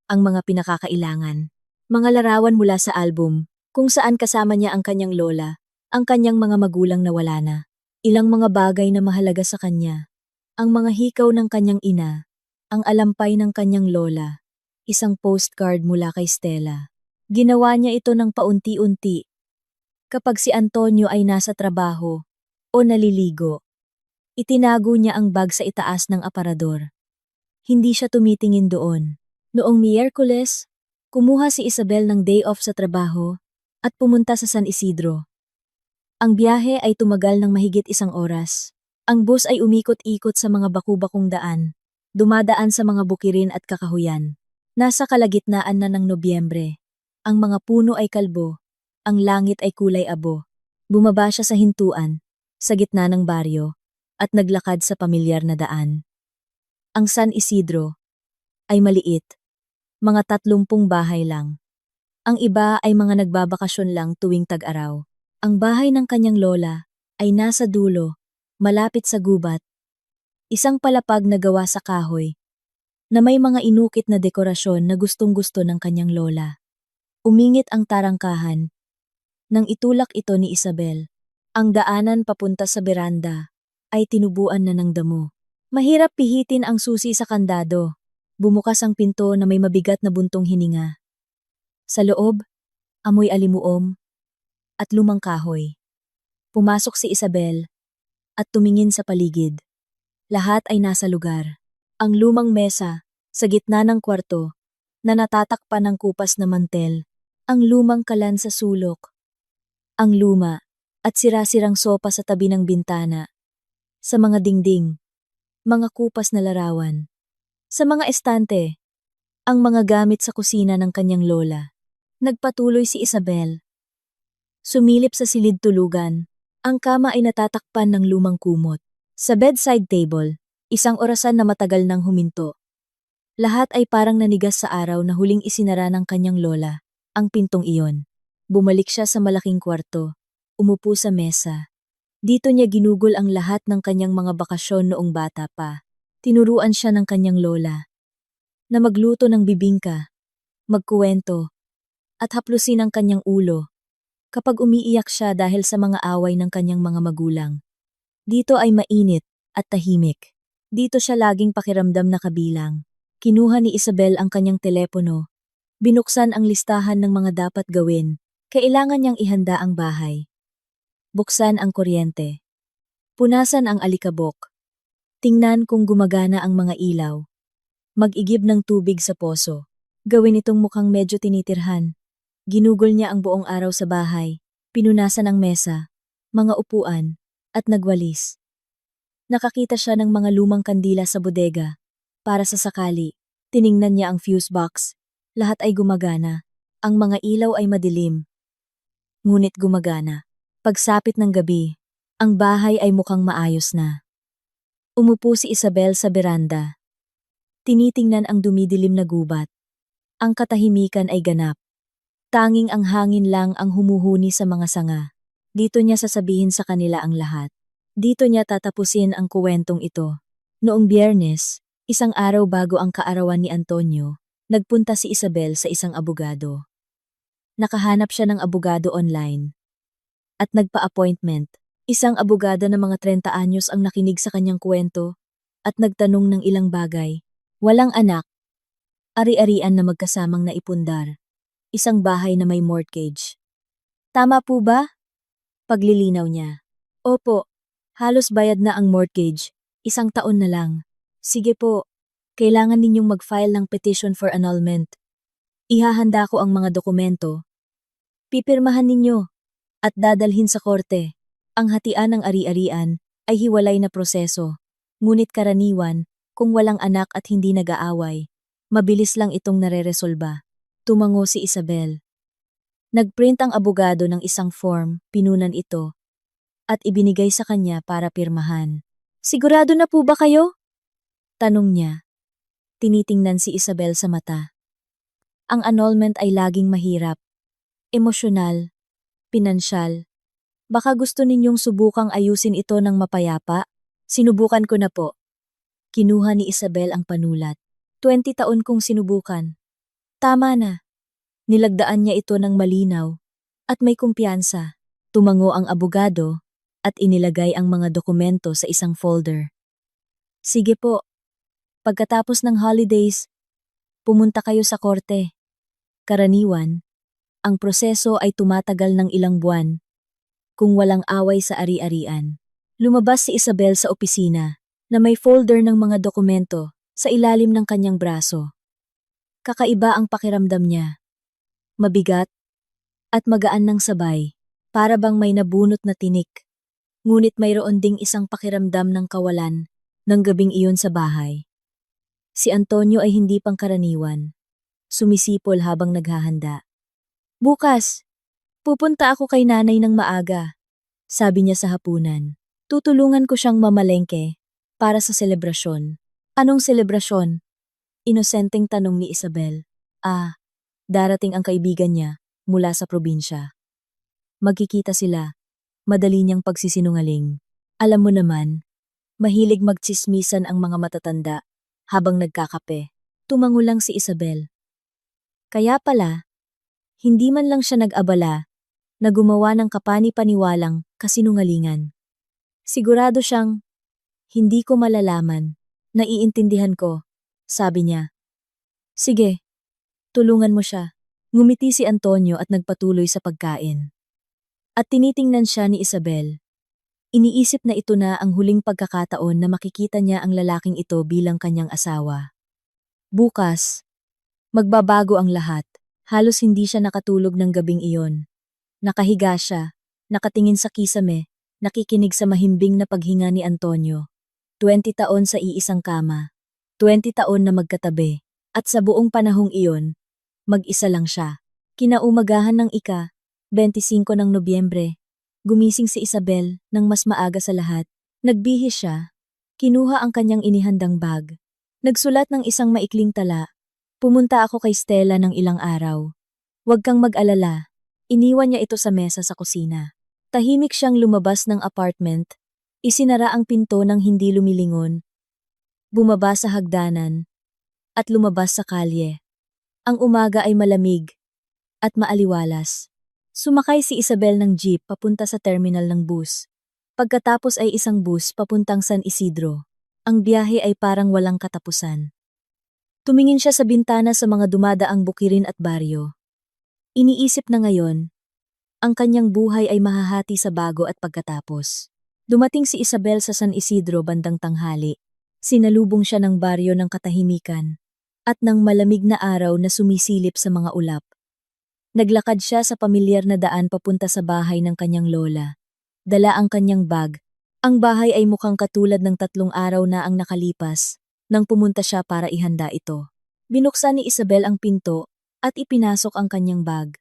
A: ang mga pinakakailangan, mga larawan mula sa album kung saan kasama niya ang kanyang lola, ang kanyang mga magulang na wala na, ilang mga bagay na mahalaga sa kanya, ang mga hikaw ng kanyang ina, ang alampay ng kanyang lola, isang postcard mula kay Stella. Ginawa niya ito ng paunti-unti. Kapag si Antonio ay nasa trabaho o naliligo, itinago niya ang bag sa itaas ng aparador. Hindi siya tumitingin doon. Noong Miyerkules, kumuha si Isabel ng day off sa trabaho at pumunta sa San Isidro. Ang biyahe ay tumagal ng mahigit 1 oras. Ang bus ay umikot-ikot sa mga baku-bakong daan, dumadaan sa mga bukirin at kakahuyan. Nasa kalagitnaan na ng Nobyembre. Ang mga puno ay kalbo, ang langit ay kulay abo. Bumaba siya sa hintuan, sa gitna ng baryo, at naglakad sa pamilyar na daan. Ang San Isidro ay maliit, mga 30 bahay lang. Ang iba ay mga nagbabakasyon lang tuwing tag-araw. Ang bahay ng kanyang lola ay nasa dulo, malapit sa gubat. Isang palapag na gawa sa kahoy, na may mga inukit na dekorasyon na gustong-gusto ng kanyang lola. Umingit ang tarangkahan. Nang itulak ito ni Isabel, ang daanan papunta sa beranda ay tinubuan na ng damo. Mahirap pihitin ang susi sa kandado. Bumukas ang pinto na may mabigat na buntong hininga. Sa loob, amoy alimuom at lumang kahoy. Pumasok si Isabel at tumingin sa paligid. Lahat ay nasa lugar. Ang lumang mesa sa gitna ng kwarto na natatakpan ng kupas na mantel. Ang lumang kalan sa sulok. Ang luma at sira-sirang sopa sa tabi ng bintana. Sa mga dingding, mga kupas na larawan. Sa mga estante, ang mga gamit sa kusina ng kanyang lola. Nagpatuloy si Isabel. Sumilip sa silid tulugan. Ang kama ay natatakpan ng lumang kumot. Sa bedside table, isang orasan na matagal nang huminto. Lahat ay parang nanigas sa araw na huling isinara ng kanyang lola, ang pintong iyon. Bumalik siya sa malaking kwarto. Umupo sa mesa. Dito niya ginugol ang lahat ng kanyang mga bakasyon noong bata pa. Tinuruan siya ng kanyang lola na magluto ng bibingka, magkuwento, at haplusin ang kanyang ulo kapag umiiyak siya dahil sa mga away ng kanyang mga magulang. Dito ay mainit at tahimik. Dito siya laging pakiramdam na kabilang. Kinuha ni Isabel ang kanyang telepono. Binuksan ang listahan ng mga dapat gawin. Kailangan niyang ihanda ang bahay. Buksan ang kuryente. Punasan ang alikabok. Tingnan kung gumagana ang mga ilaw. Mag-igib ng tubig sa poso. Gawin itong mukhang medyo tinitirhan. Ginugol niya ang buong araw sa bahay. Pinunasan ang mesa, mga upuan, at nagwalis. Nakakita siya ng mga lumang kandila sa bodega. Para sa sakali, tiningnan niya ang fuse box. Lahat ay gumagana. Ang mga ilaw ay madilim. Ngunit gumagana. Pagsapit ng gabi, ang bahay ay mukhang maayos na. Umupo si Isabel sa beranda. Tinitingnan ang dumidilim na gubat. Ang katahimikan ay ganap. Tanging ang hangin lang ang humuhuni sa mga sanga. Dito niya sasabihin sa kanila ang lahat. Dito niya tatapusin ang kuwentong ito. Noong Biyernes, isang araw bago ang kaarawan ni Antonio, nagpunta si Isabel sa isang abogado. Nakahanap siya ng abogado online. At nagpa-appointment. Isang abogado na mga 30 anyos ang nakinig sa kanyang kwento at nagtanong ng ilang bagay. Walang anak. Ari-arian na magkasamang naipundar. Isang bahay na may mortgage. Tama po ba? Paglilinaw niya. Opo, halos bayad na ang mortgage. 1 taon na lang. Sige po, kailangan ninyong mag-file ng petition for annulment. Ihahanda ko ang mga dokumento. Pipirmahan ninyo at dadalhin sa korte. Ang hatian ng ari-arian ay hiwalay na proseso. Ngunit karaniwan, kung walang anak at hindi nag-aaway, mabilis lang itong nareresolba. Tumango si Isabel. Nagprint ang abogado ng isang form, pinunan ito, at ibinigay sa kanya para pirmahan. Sigurado na po ba kayo? Tanong niya. Tinitingnan si Isabel sa mata. Ang annulment ay laging mahirap. Emosyonal, pinansyal. Baka gusto ninyong subukang ayusin ito ng mapayapa? Sinubukan ko na po. Kinuha ni Isabel ang panulat. 20 taon kong sinubukan. Tama na. Nilagdaan niya ito ng malinaw at may kumpiyansa. Tumango ang abogado at inilagay ang mga dokumento sa isang folder. Sige po. Pagkatapos ng holidays, pumunta kayo sa korte. Karaniwan, ang proseso ay tumatagal ng ilang buwan. Kung walang away sa ari-arian. Lumabas si Isabel sa opisina na may folder ng mga dokumento sa ilalim ng kanyang braso. Kakaiba ang pakiramdam niya. Mabigat at magaan ng sabay, para bang may nabunot na tinik. Ngunit mayroon ding isang pakiramdam ng kawalan ng gabing iyon sa bahay. Si Antonio ay hindi pangkaraniwan. Sumisipol habang naghahanda. Bukas, pupunta ako kay nanay ng maaga, sabi niya sa hapunan. Tutulungan ko siyang mamalengke para sa selebrasyon. Anong selebrasyon? Inosenteng tanong ni Isabel. Darating ang kaibigan niya mula sa probinsya. Magkikita sila. Madali niyang pagsisinungaling. Alam mo naman, mahilig magtsismisan ang mga matatanda habang nagkakape. Tumango lang si Isabel. Kaya pala, hindi man lang siya nag-abala na gumawa ng kapani-paniwalang kasinungalingan. Sigurado siyang, hindi ko malalaman, naiintindihan ko, sabi niya. Sige, tulungan mo siya. Ngumiti si Antonio at nagpatuloy sa pagkain. At tinitingnan siya ni Isabel. Iniisip na ito na ang huling pagkakataon na makikita niya ang lalaking ito bilang kanyang asawa. Bukas, magbabago ang lahat. Halos hindi siya nakatulog ng gabing iyon. Nakahiga siya, nakatingin sa kisame, nakikinig sa mahimbing na paghinga ni Antonio. 20 taon sa iisang kama. 20 taon na magkatabi. At sa buong panahong iyon, mag-isa lang siya. Kinaumagahan ng 25 ng Nobyembre, gumising si Isabel nang mas maaga sa lahat. Nagbihis siya. Kinuha ang kanyang inihandang bag. Nagsulat ng isang maikling tala. Pumunta ako kay Stella ng ilang araw. Huwag kang mag-alala. Iniwan niya ito sa mesa sa kusina. Tahimik siyang lumabas ng apartment. Isinara ang pinto ng hindi lumilingon. Bumaba sa hagdanan. At lumabas sa kalye. Ang umaga ay malamig. At maaliwalas. Sumakay si Isabel ng jeep papunta sa terminal ng bus. Pagkatapos ay isang bus papuntang San Isidro. Ang biyahe ay parang walang katapusan. Tumingin siya sa bintana sa mga dumadaang bukirin at baryo. Iniisip na ngayon, ang kanyang buhay ay mahahati sa bago at pagkatapos. Dumating si Isabel sa San Isidro bandang tanghali. Sinalubong siya ng baryo ng katahimikan at ng malamig na araw na sumisilip sa mga ulap. Naglakad siya sa pamilyar na daan papunta sa bahay ng kanyang lola. Dala ang kanyang bag. Ang bahay ay mukhang katulad ng 3 araw na ang nakalipas nang pumunta siya para ihanda ito. Binuksan ni Isabel ang pinto at ipinasok ang kanyang bag.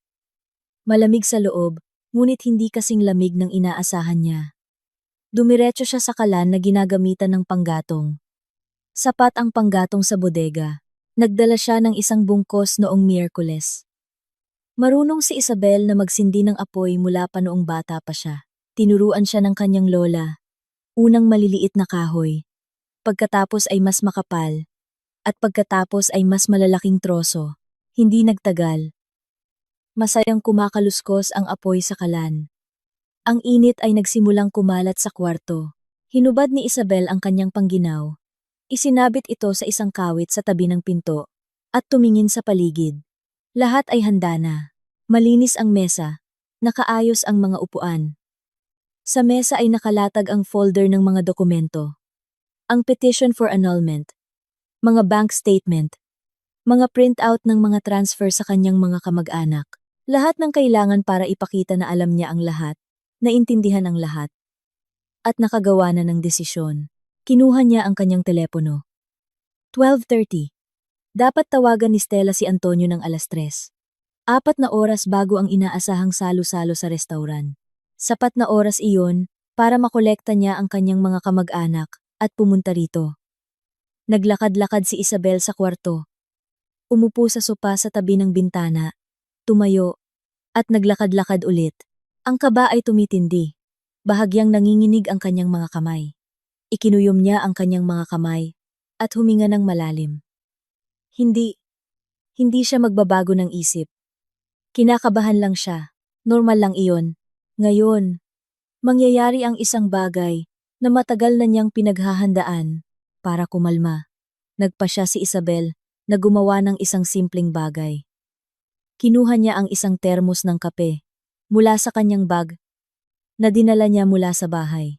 A: Malamig sa loob, ngunit hindi kasing lamig ng inaasahan niya. Dumiretso siya sa kalan na ginagamitan ng panggatong. Sapat ang panggatong sa bodega. Nagdala siya ng isang bungkos noong Miyerkules. Marunong si Isabel na magsindi ng apoy mula pa noong bata pa siya. Tinuruan siya ng kanyang lola. Unang maliliit na kahoy. Pagkatapos ay mas makapal. At pagkatapos ay mas malalaking troso. Hindi nagtagal. Masayang kumakaluskos ang apoy sa kalan. Ang init ay nagsimulang kumalat sa kwarto. Hinubad ni Isabel ang kanyang pangginaw. Isinabit ito sa isang kawit sa tabi ng pinto at tumingin sa paligid. Lahat ay handa na. Malinis ang mesa. Nakaayos ang mga upuan. Sa mesa ay nakalatag ang folder ng mga dokumento. Ang petition for annulment. Mga bank statement. Mga printout ng mga transfer sa kanyang mga kamag-anak. Lahat ng kailangan para ipakita na alam niya ang lahat, naintindihan ang lahat, at nakagawa na ng desisyon. Kinuha niya ang kanyang telepono. 12:30. Dapat tawagan ni Stella si Antonio ng 3:00. 4 na oras bago ang inaasahang salo-salo sa restauran. Sapat na oras iyon para makolekta niya ang kanyang mga kamag-anak at pumunta rito. Naglakad-lakad si Isabel sa kwarto. Umupo sa sopa sa tabi ng bintana, tumayo, at naglakad-lakad ulit. Ang kaba ay tumitindi. Bahagyang nanginginig ang kanyang mga kamay. Ikinuyom niya ang kanyang mga kamay at huminga ng malalim. Hindi siya magbabago ng isip. Kinakabahan lang siya. Normal lang iyon. Ngayon, mangyayari ang isang bagay na matagal na niyang pinaghahandaan para kumalma. Nagpasya si Isabel na gumawa ng isang simpleng bagay. Kinuha niya ang isang termos ng kape mula sa kanyang bag na dinala niya mula sa bahay.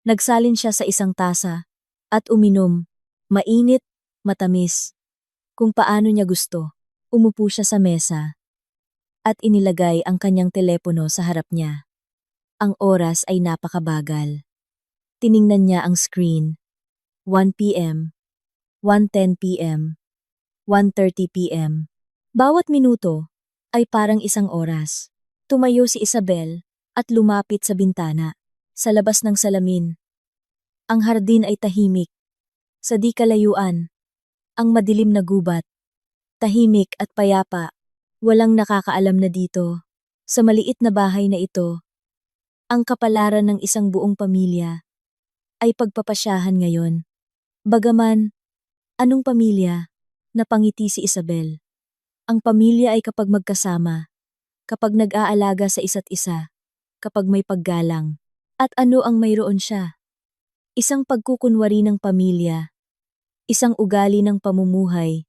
A: Nagsalin siya sa isang tasa at uminom, mainit, matamis. Kung paano niya gusto, umupo siya sa mesa at inilagay ang kanyang telepono sa harap niya. Ang oras ay napakabagal. Tiningnan niya ang screen. 1 p.m., 1:10 p.m., 1:30 p.m. Bawat minuto ay parang isang oras. Tumayo si Isabel at lumapit sa bintana. Sa labas ng salamin. Ang hardin ay tahimik. Sa di kalayuan, ang madilim na gubat. Tahimik at payapa. Walang nakakaalam na dito. Sa maliit na bahay na ito, ang kapalaran ng isang buong pamilya ay pagpapasyahan ngayon. Bagaman, anong pamilya? Napangiti si Isabel. Ang pamilya ay kapag magkasama, kapag nag-aalaga sa isa't isa, kapag may paggalang. At ano ang mayroon siya? Isang pagkukunwari ng pamilya, isang ugali ng pamumuhay,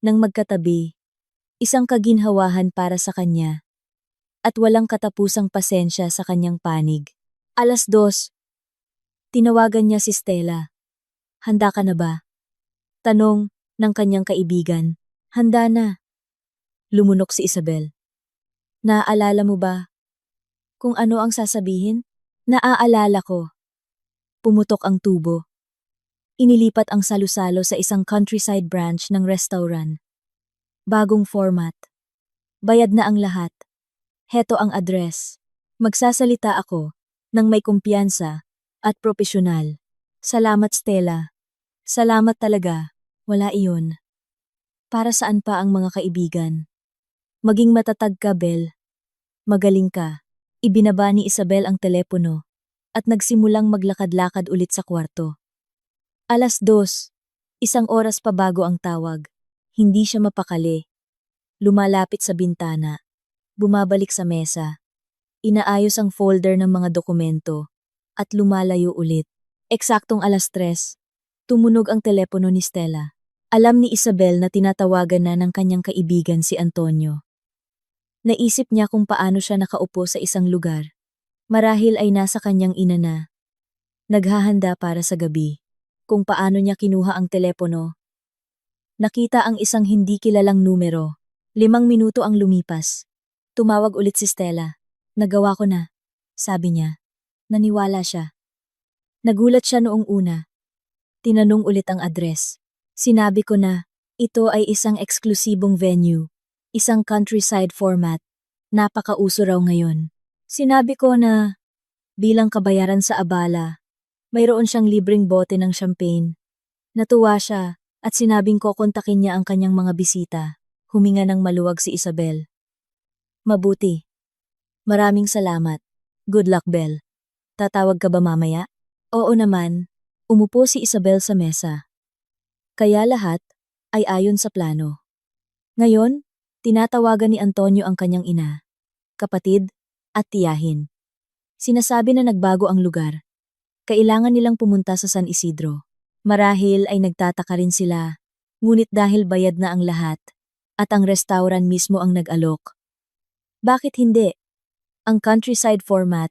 A: ng magkatabi, isang kaginhawahan para sa kanya, at walang katapusang pasensya sa kanyang panig. 2:00. Tinawagan niya si Stella. Handa ka na ba? Tanong ng kanyang kaibigan. Handa na. Lumunok si Isabel. Naaalala mo ba kung ano ang sasabihin? Naaalala ko. Pumutok ang tubo. Inilipat ang salusalo sa isang countryside branch ng restaurant. Bagong format. Bayad na ang lahat. Heto ang address. Magsasalita ako ng may kumpiyansa at propesyonal. Salamat Stella. Salamat talaga. Wala iyon. Para saan pa ang mga kaibigan? Maging matatag ka, Bel. Magaling ka. Ibinaba ni Isabel ang telepono at nagsimulang maglakad-lakad ulit sa kwarto. 2:00. Isang oras pa bago ang tawag. Hindi siya mapakali. Lumalapit sa bintana. Bumabalik sa mesa. Inaayos ang folder ng mga dokumento at lumalayo ulit. Eksaktong 3:00. Tumunog ang telepono ni Stella. Alam ni Isabel na tinatawagan na ng kanyang kaibigan si Antonio. Naisip niya kung paano siya nakaupo sa isang lugar. Marahil ay nasa kanyang ina na. Naghahanda para sa gabi. Kung paano niya kinuha ang telepono. Nakita ang isang hindi kilalang numero. 5 minuto ang lumipas. Tumawag ulit si Stella. Nagawa ko na, sabi niya. Naniwala siya. Nagulat siya noong una. Tinanong ulit ang address. Sinabi ko na, ito ay isang eksklusibong venue. Isang countryside format. Napakauso raw ngayon. Sinabi ko na, bilang kabayaran sa abala, mayroon siyang libreng bote ng champagne Natuwa siya at sinabing kokontakin niya ang kanyang mga bisita. Huminga ng maluwag si Isabel. Mabuti. Maraming salamat. Good luck, Belle. Tatawag ka ba mamaya? Oo naman. Umupo si Isabel sa mesa. Kaya lahat ay ayon sa plano. Ngayon, tinatawagan ni Antonio ang kanyang ina, kapatid at tiyahin. Sinasabi na nagbago ang lugar. Kailangan nilang pumunta sa San Isidro. Marahil ay nagtataka rin sila, ngunit dahil bayad na ang lahat, at ang restaurant mismo ang nag-alok. Bakit hindi? Ang countryside format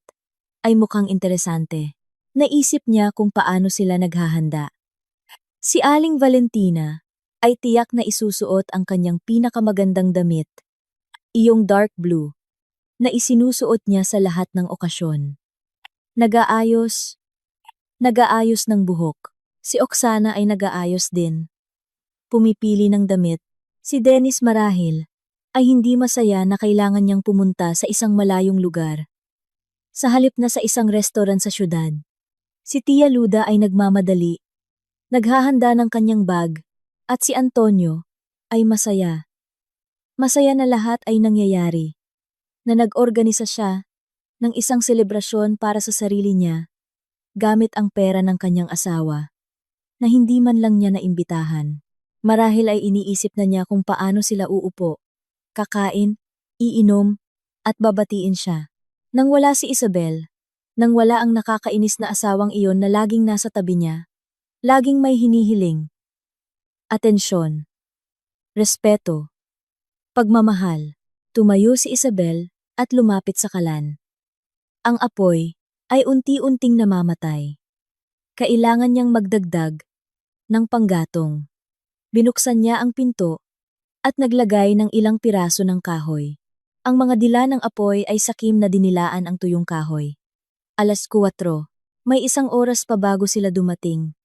A: ay mukhang interesante. Naisip niya kung paano sila naghahanda. Si Aling Valentina ay tiyak na isusuot ang kanyang pinakamagandang damit, iyong dark blue, na isinusuot niya sa lahat ng okasyon. Nag-aayos ng buhok. Si Oksana ay nag-aayos din. Pumipili ng damit. Si Dennis marahil ay hindi masaya na kailangan niyang pumunta sa isang malayong lugar. Sa halip na sa isang restaurant sa syudad. Si Tia Luda ay nagmamadali. Naghahanda ng kanyang bag. At si Antonio ay masaya. Masaya na lahat ay nangyayari. Na nag-organisa siya ng isang selebrasyon para sa sarili niya gamit ang pera ng kanyang asawa na hindi man lang niya naimbitahan. Marahil ay iniisip na niya kung paano sila uupo, kakain, iinom, at babatiin siya. Nang wala si Isabel, nang wala ang nakakainis na asawang iyon na laging nasa tabi niya, laging may hinihiling. Atensyon, respeto, pagmamahal. Tumayo si Isabel at lumapit sa kalan. Ang apoy ay unti-unting namamatay. Kailangan niyang magdagdag ng panggatong. Binuksan niya ang pinto at naglagay ng ilang piraso ng kahoy. Ang mga dila ng apoy ay sakim na dinilaan ang tuyong kahoy. 4:00, may 1 oras pa bago sila dumating.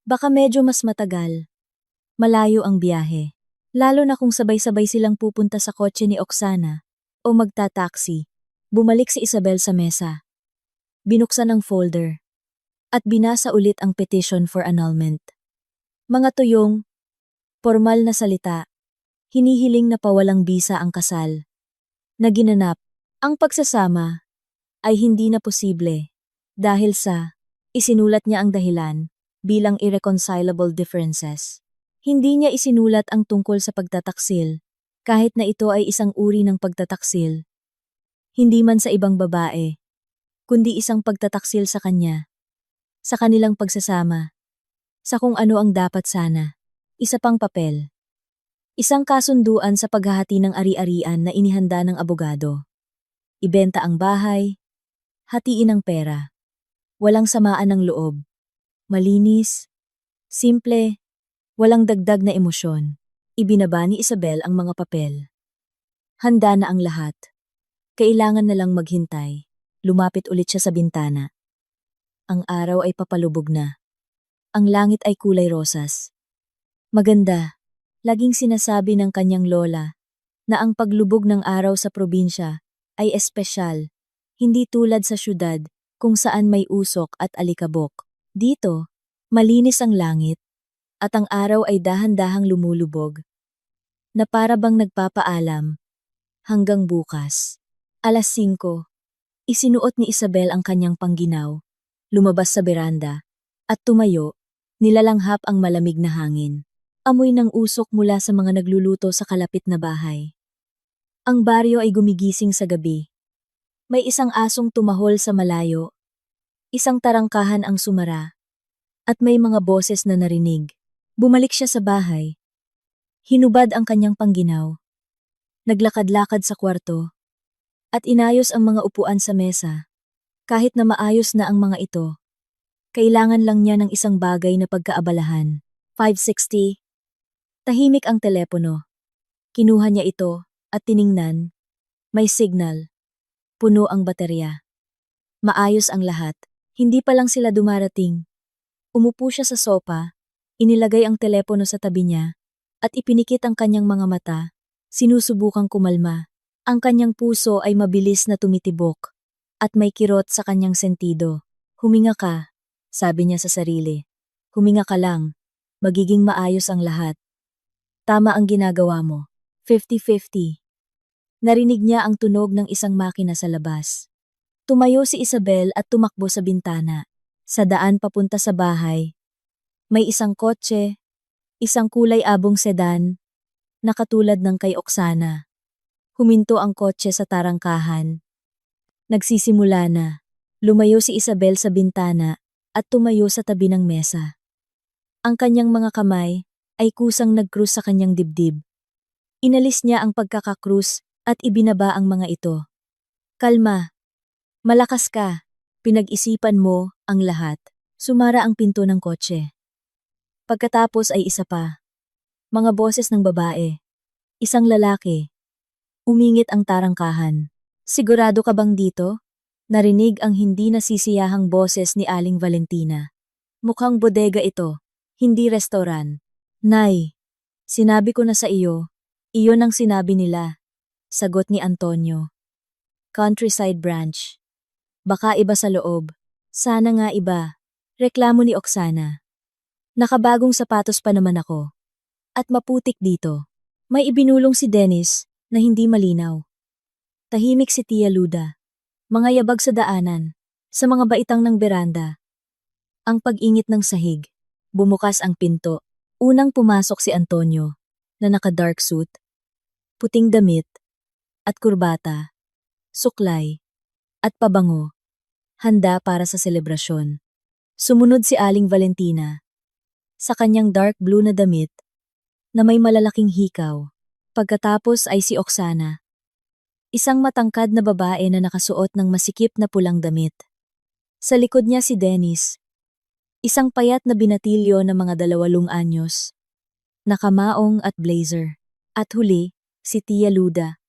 A: Baka medyo mas matagal. Malayo ang biyahe. Lalo na kung sabay-sabay silang pupunta sa kotse ni Oksana o magta-taxi. Bumalik si Isabel sa mesa. Binuksan ang folder at binasa ulit ang petition for annulment. Mga tuyong, formal na salita, hinihiling na pawalang bisa ang kasal. Na ginanap, ang pagsasama ay hindi na posible dahil sa isinulat niya ang dahilan bilang irreconcilable differences. Hindi niya isinulat ang tungkol sa pagtataksil kahit na ito ay isang uri ng pagtataksil. Hindi man sa ibang babae, kundi isang pagtataksil sa kanya, sa kanilang pagsasama, sa kung ano ang dapat sana. Isa pang papel. Isang kasunduan sa paghahati ng ari-arian na inihanda ng abogado. Ibenta ang bahay, hatiin ang pera. Walang samaan ng loob. Malinis, simple, walang dagdag na emosyon. Ibinaba ni Isabel ang mga papel. Handa na ang lahat. Kailangan na lang maghintay. Lumapit ulit siya sa bintana. Ang araw ay papalubog na. Ang langit ay kulay rosas. Maganda. Laging sinasabi ng kanyang lola na ang paglubog ng araw sa probinsya ay espesyal, hindi tulad sa syudad kung saan may usok at alikabok. Dito, malinis ang langit at ang araw ay dahan-dahang lumulubog na para bang nagpapaalam hanggang bukas. 5:00, isinuot ni Isabel ang kanyang pangginaw, lumabas sa beranda at tumayo, nilalanghap ang malamig na hangin. Amoy ng usok mula sa mga nagluluto sa kalapit na bahay. Ang baryo ay gumigising sa gabi. May isang asong tumahol sa malayo. Isang tarangkahan ang sumara. At may mga boses na narinig. Bumalik siya sa bahay. Hinubad ang kanyang pangginaw. Naglakad-lakad sa kwarto. At inayos ang mga upuan sa mesa. Kahit na maayos na ang mga ito, kailangan lang niya ng isang bagay na pagkaabalahan. 5:60. Tahimik ang telepono. Kinuha niya ito at tiningnan. May signal. Puno ang baterya. Maayos ang lahat. Hindi pa lang sila dumarating. Umupo siya sa sopa, inilagay ang telepono sa tabi niya, at ipinikit ang kanyang mga mata. Sinusubukang kumalma. Ang kanyang puso ay mabilis na tumitibok, at may kirot sa kanyang sentido. Huminga ka, sabi niya sa sarili. Huminga ka lang. magiging maayos ang lahat. Tama ang ginagawa mo. 50-50. Narinig niya ang tunog ng isang makina sa labas. Tumayo si Isabel at tumakbo sa bintana. Sa daan papunta sa bahay, may isang kotse, isang kulay abong sedan, na katulad ng kay Oksana. Huminto ang kotse sa tarangkahan. Nagsisimula na. Lumayo si Isabel sa bintana at tumayo sa tabi ng mesa. Ang kanyang mga kamay ay kusang nag-krus sa kanyang dibdib. Inalis niya ang pagkakakrus at ibinaba ang mga ito. Kalma. Malakas ka. Pinag-isipan mo ang lahat. Sumara ang pinto ng kotse. Pagkatapos ay isa pa. Mga boses ng babae. Isang lalaki. Umingit ang tarangkahan. Sigurado ka bang dito? Narinig ang hindi nasisiyahang boses ni Aling Valentina. Mukhang bodega ito, hindi restoran. Nay, sinabi ko na sa iyo, iyon ang sinabi nila. Sagot ni Antonio. Countryside branch. Baka iba sa loob. Sana nga iba. Reklamo ni Oksana. Nakabagong sapatos pa naman ako. At maputik dito. May ibinulong si Dennis na hindi malinaw. Tahimik si Tia Luda. Mga yabag sa daanan, sa mga baitang ng beranda. Ang pag-ingit ng sahig. Bumukas ang pinto. Unang pumasok si Antonio, na naka-dark suit, puting damit, at kurbata, suklay, at pabango. Handa para sa selebrasyon. Sumunod si Aling Valentina. Sa kanyang dark blue na damit, na may malalaking hikaw. Pagkatapos ay si Oksana. Isang matangkad na babae na nakasuot ng masikip na pulang damit. Sa likod niya si Dennis. Isang payat na binatilyo na mga 20 anyos. Nakamaong at blazer. At huli, si Tia Luda.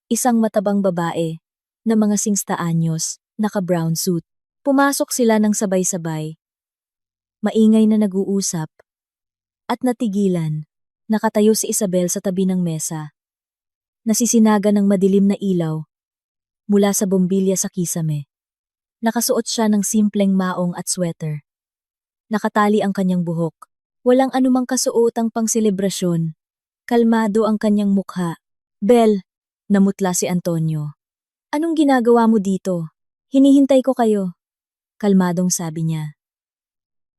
A: Isang matabang babae na mga 60 anyos, naka-brown suit. Pumasok sila ng sabay-sabay. Maingay na nag-uusap. At natigilan. Nakatayo si Isabel sa tabi ng mesa. Nasisinaga ng madilim na ilaw mula sa bombilya sa kisame. Nakasuot siya ng simpleng maong at sweater. Nakatali ang kanyang buhok. Walang anumang kasuotang pang-selebrasyon. Kalmado ang kanyang mukha. Bel, namutla si Antonio. Anong ginagawa mo dito? Hinihintay ko kayo. Kalmadong sabi niya.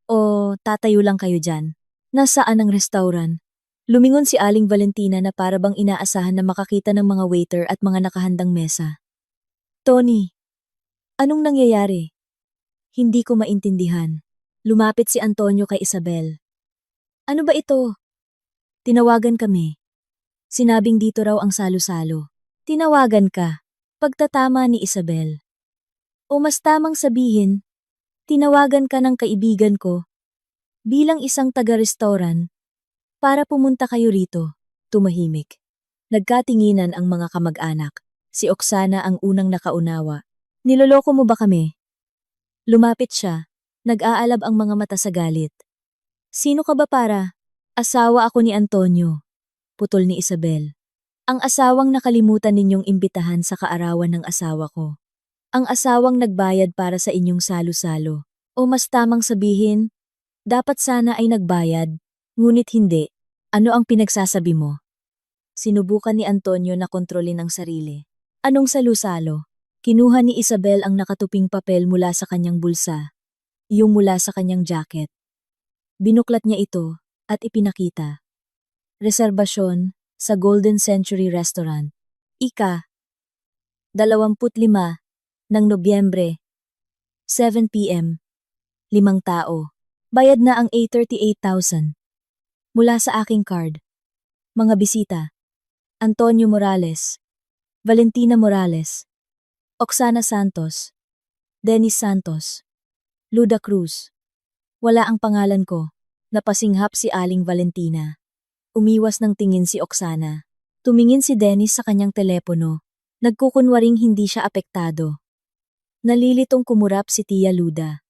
A: O, tatayo lang kayo dyan. Nasaan ang restaurant? Lumingon si Aling Valentina na para bang inaasahan na makakita ng mga waiter at mga nakahandang mesa. Tony, anong nangyayari? Hindi ko maintindihan. Lumapit si Antonio kay Isabel. Ano ba ito? Tinawagan kami. Sinabing dito raw ang salo-salo. Tinawagan ka. Pagtatama ni Isabel. O mas tamang sabihin, tinawagan ka ng kaibigan ko bilang isang taga-restaurant. Para pumunta kayo rito, tumahimik. Nagkatinginan ang mga kamag-anak. Si Oksana ang unang nakaunawa. Niloloko mo ba kami? Lumapit siya. Nag-aalab ang mga mata sa galit. Sino ka ba para? Asawa ako ni Antonio. Putol ni Isabel. Ang asawang nakalimutan ninyong imbitahan sa kaarawan ng asawa ko. Ang asawang nagbayad para sa inyong salo-salo. O mas tamang sabihin, dapat sana ay nagbayad. Ngunit hindi. Ano ang pinagsasabi mo? Sinubukan ni Antonio na kontrolin ang sarili. Anong salusalo? Kinuha ni Isabel ang nakatuping papel mula sa kanyang bulsa. Yung mula sa kanyang jacket. Binuklat niya ito at ipinakita. Reserbasyon sa Golden Century Restaurant. Ika. 25 ng Nobyembre. 7 p.m. 5 tao. Bayad na ang 838,000. Mula sa aking card. Mga bisita. Antonio Morales. Valentina Morales. Oksana Santos. Dennis Santos. Luda Cruz. Wala ang pangalan ko. Napasinghap si Aling Valentina. Umiwas ng tingin si Oksana. Tumingin si Dennis sa kanyang telepono. Nagkukunwaring hindi siya apektado. Nalilitong kumurap si Tia Luda.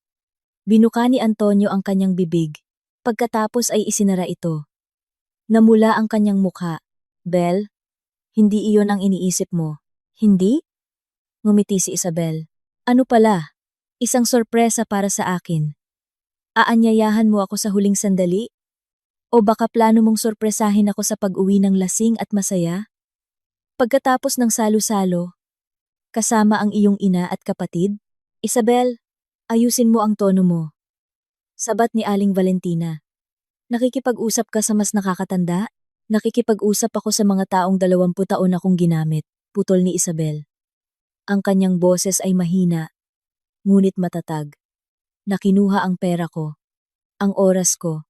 A: Binuka ni Antonio ang kanyang bibig. Pagkatapos ay isinara ito. Namula ang kanyang mukha. Bel, hindi iyon ang iniisip mo. Hindi? Ngumiti si Isabel. Ano pala? Isang sorpresa para sa akin. Aanyayahan mo ako sa huling sandali? O baka plano mong sorpresahin ako sa pag-uwi ng lasing at masaya? Pagkatapos ng salo-salo, kasama ang iyong ina at kapatid? Isabel, ayusin mo ang tono mo. Sabat ni Aling Valentina. Nakikipag-usap ka sa mas nakakatanda? Nakikipag-usap ako sa mga taong 20 taon akong ginamit, putol ni Isabel. Ang kanyang boses ay mahina, ngunit matatag. Nakinuha ang pera ko, ang oras ko,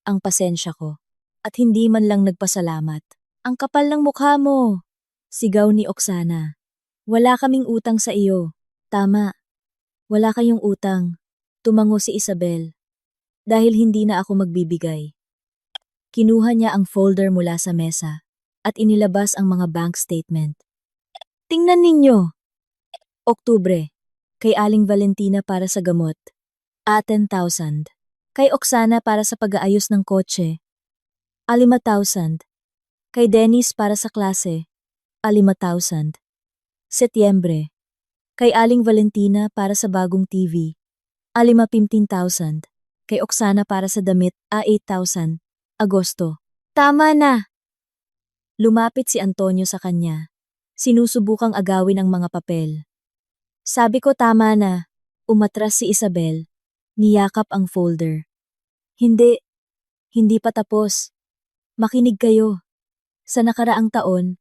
A: ang pasensya ko, at hindi man lang nagpasalamat. Ang kapal ng mukha mo! Sigaw ni Oksana. Wala kaming utang sa iyo. Tama, wala kayong utang. Tumango si Isabel. Dahil hindi na ako magbibigay. Kinuha niya ang folder mula sa mesa at inilabas ang mga bank statement. Tingnan ninyo! Oktubre, kay Aling Valentina para sa gamot. 10,000. Kay Oksana para sa pag-aayos ng kotse. 5,000. Kay Dennis para sa klase. 5,000. Setyembre, kay Aling Valentina para sa bagong TV. 15,000. Kay Oksana para sa damit, 8,000. Agosto. Tama na! Lumapit si Antonio sa kanya. Sinusubukang agawin ang mga papel. Sabi ko tama na. Umatras si Isabel. Niyakap ang folder. Hindi. Hindi pa tapos. Makinig kayo. Sa nakaraang taon,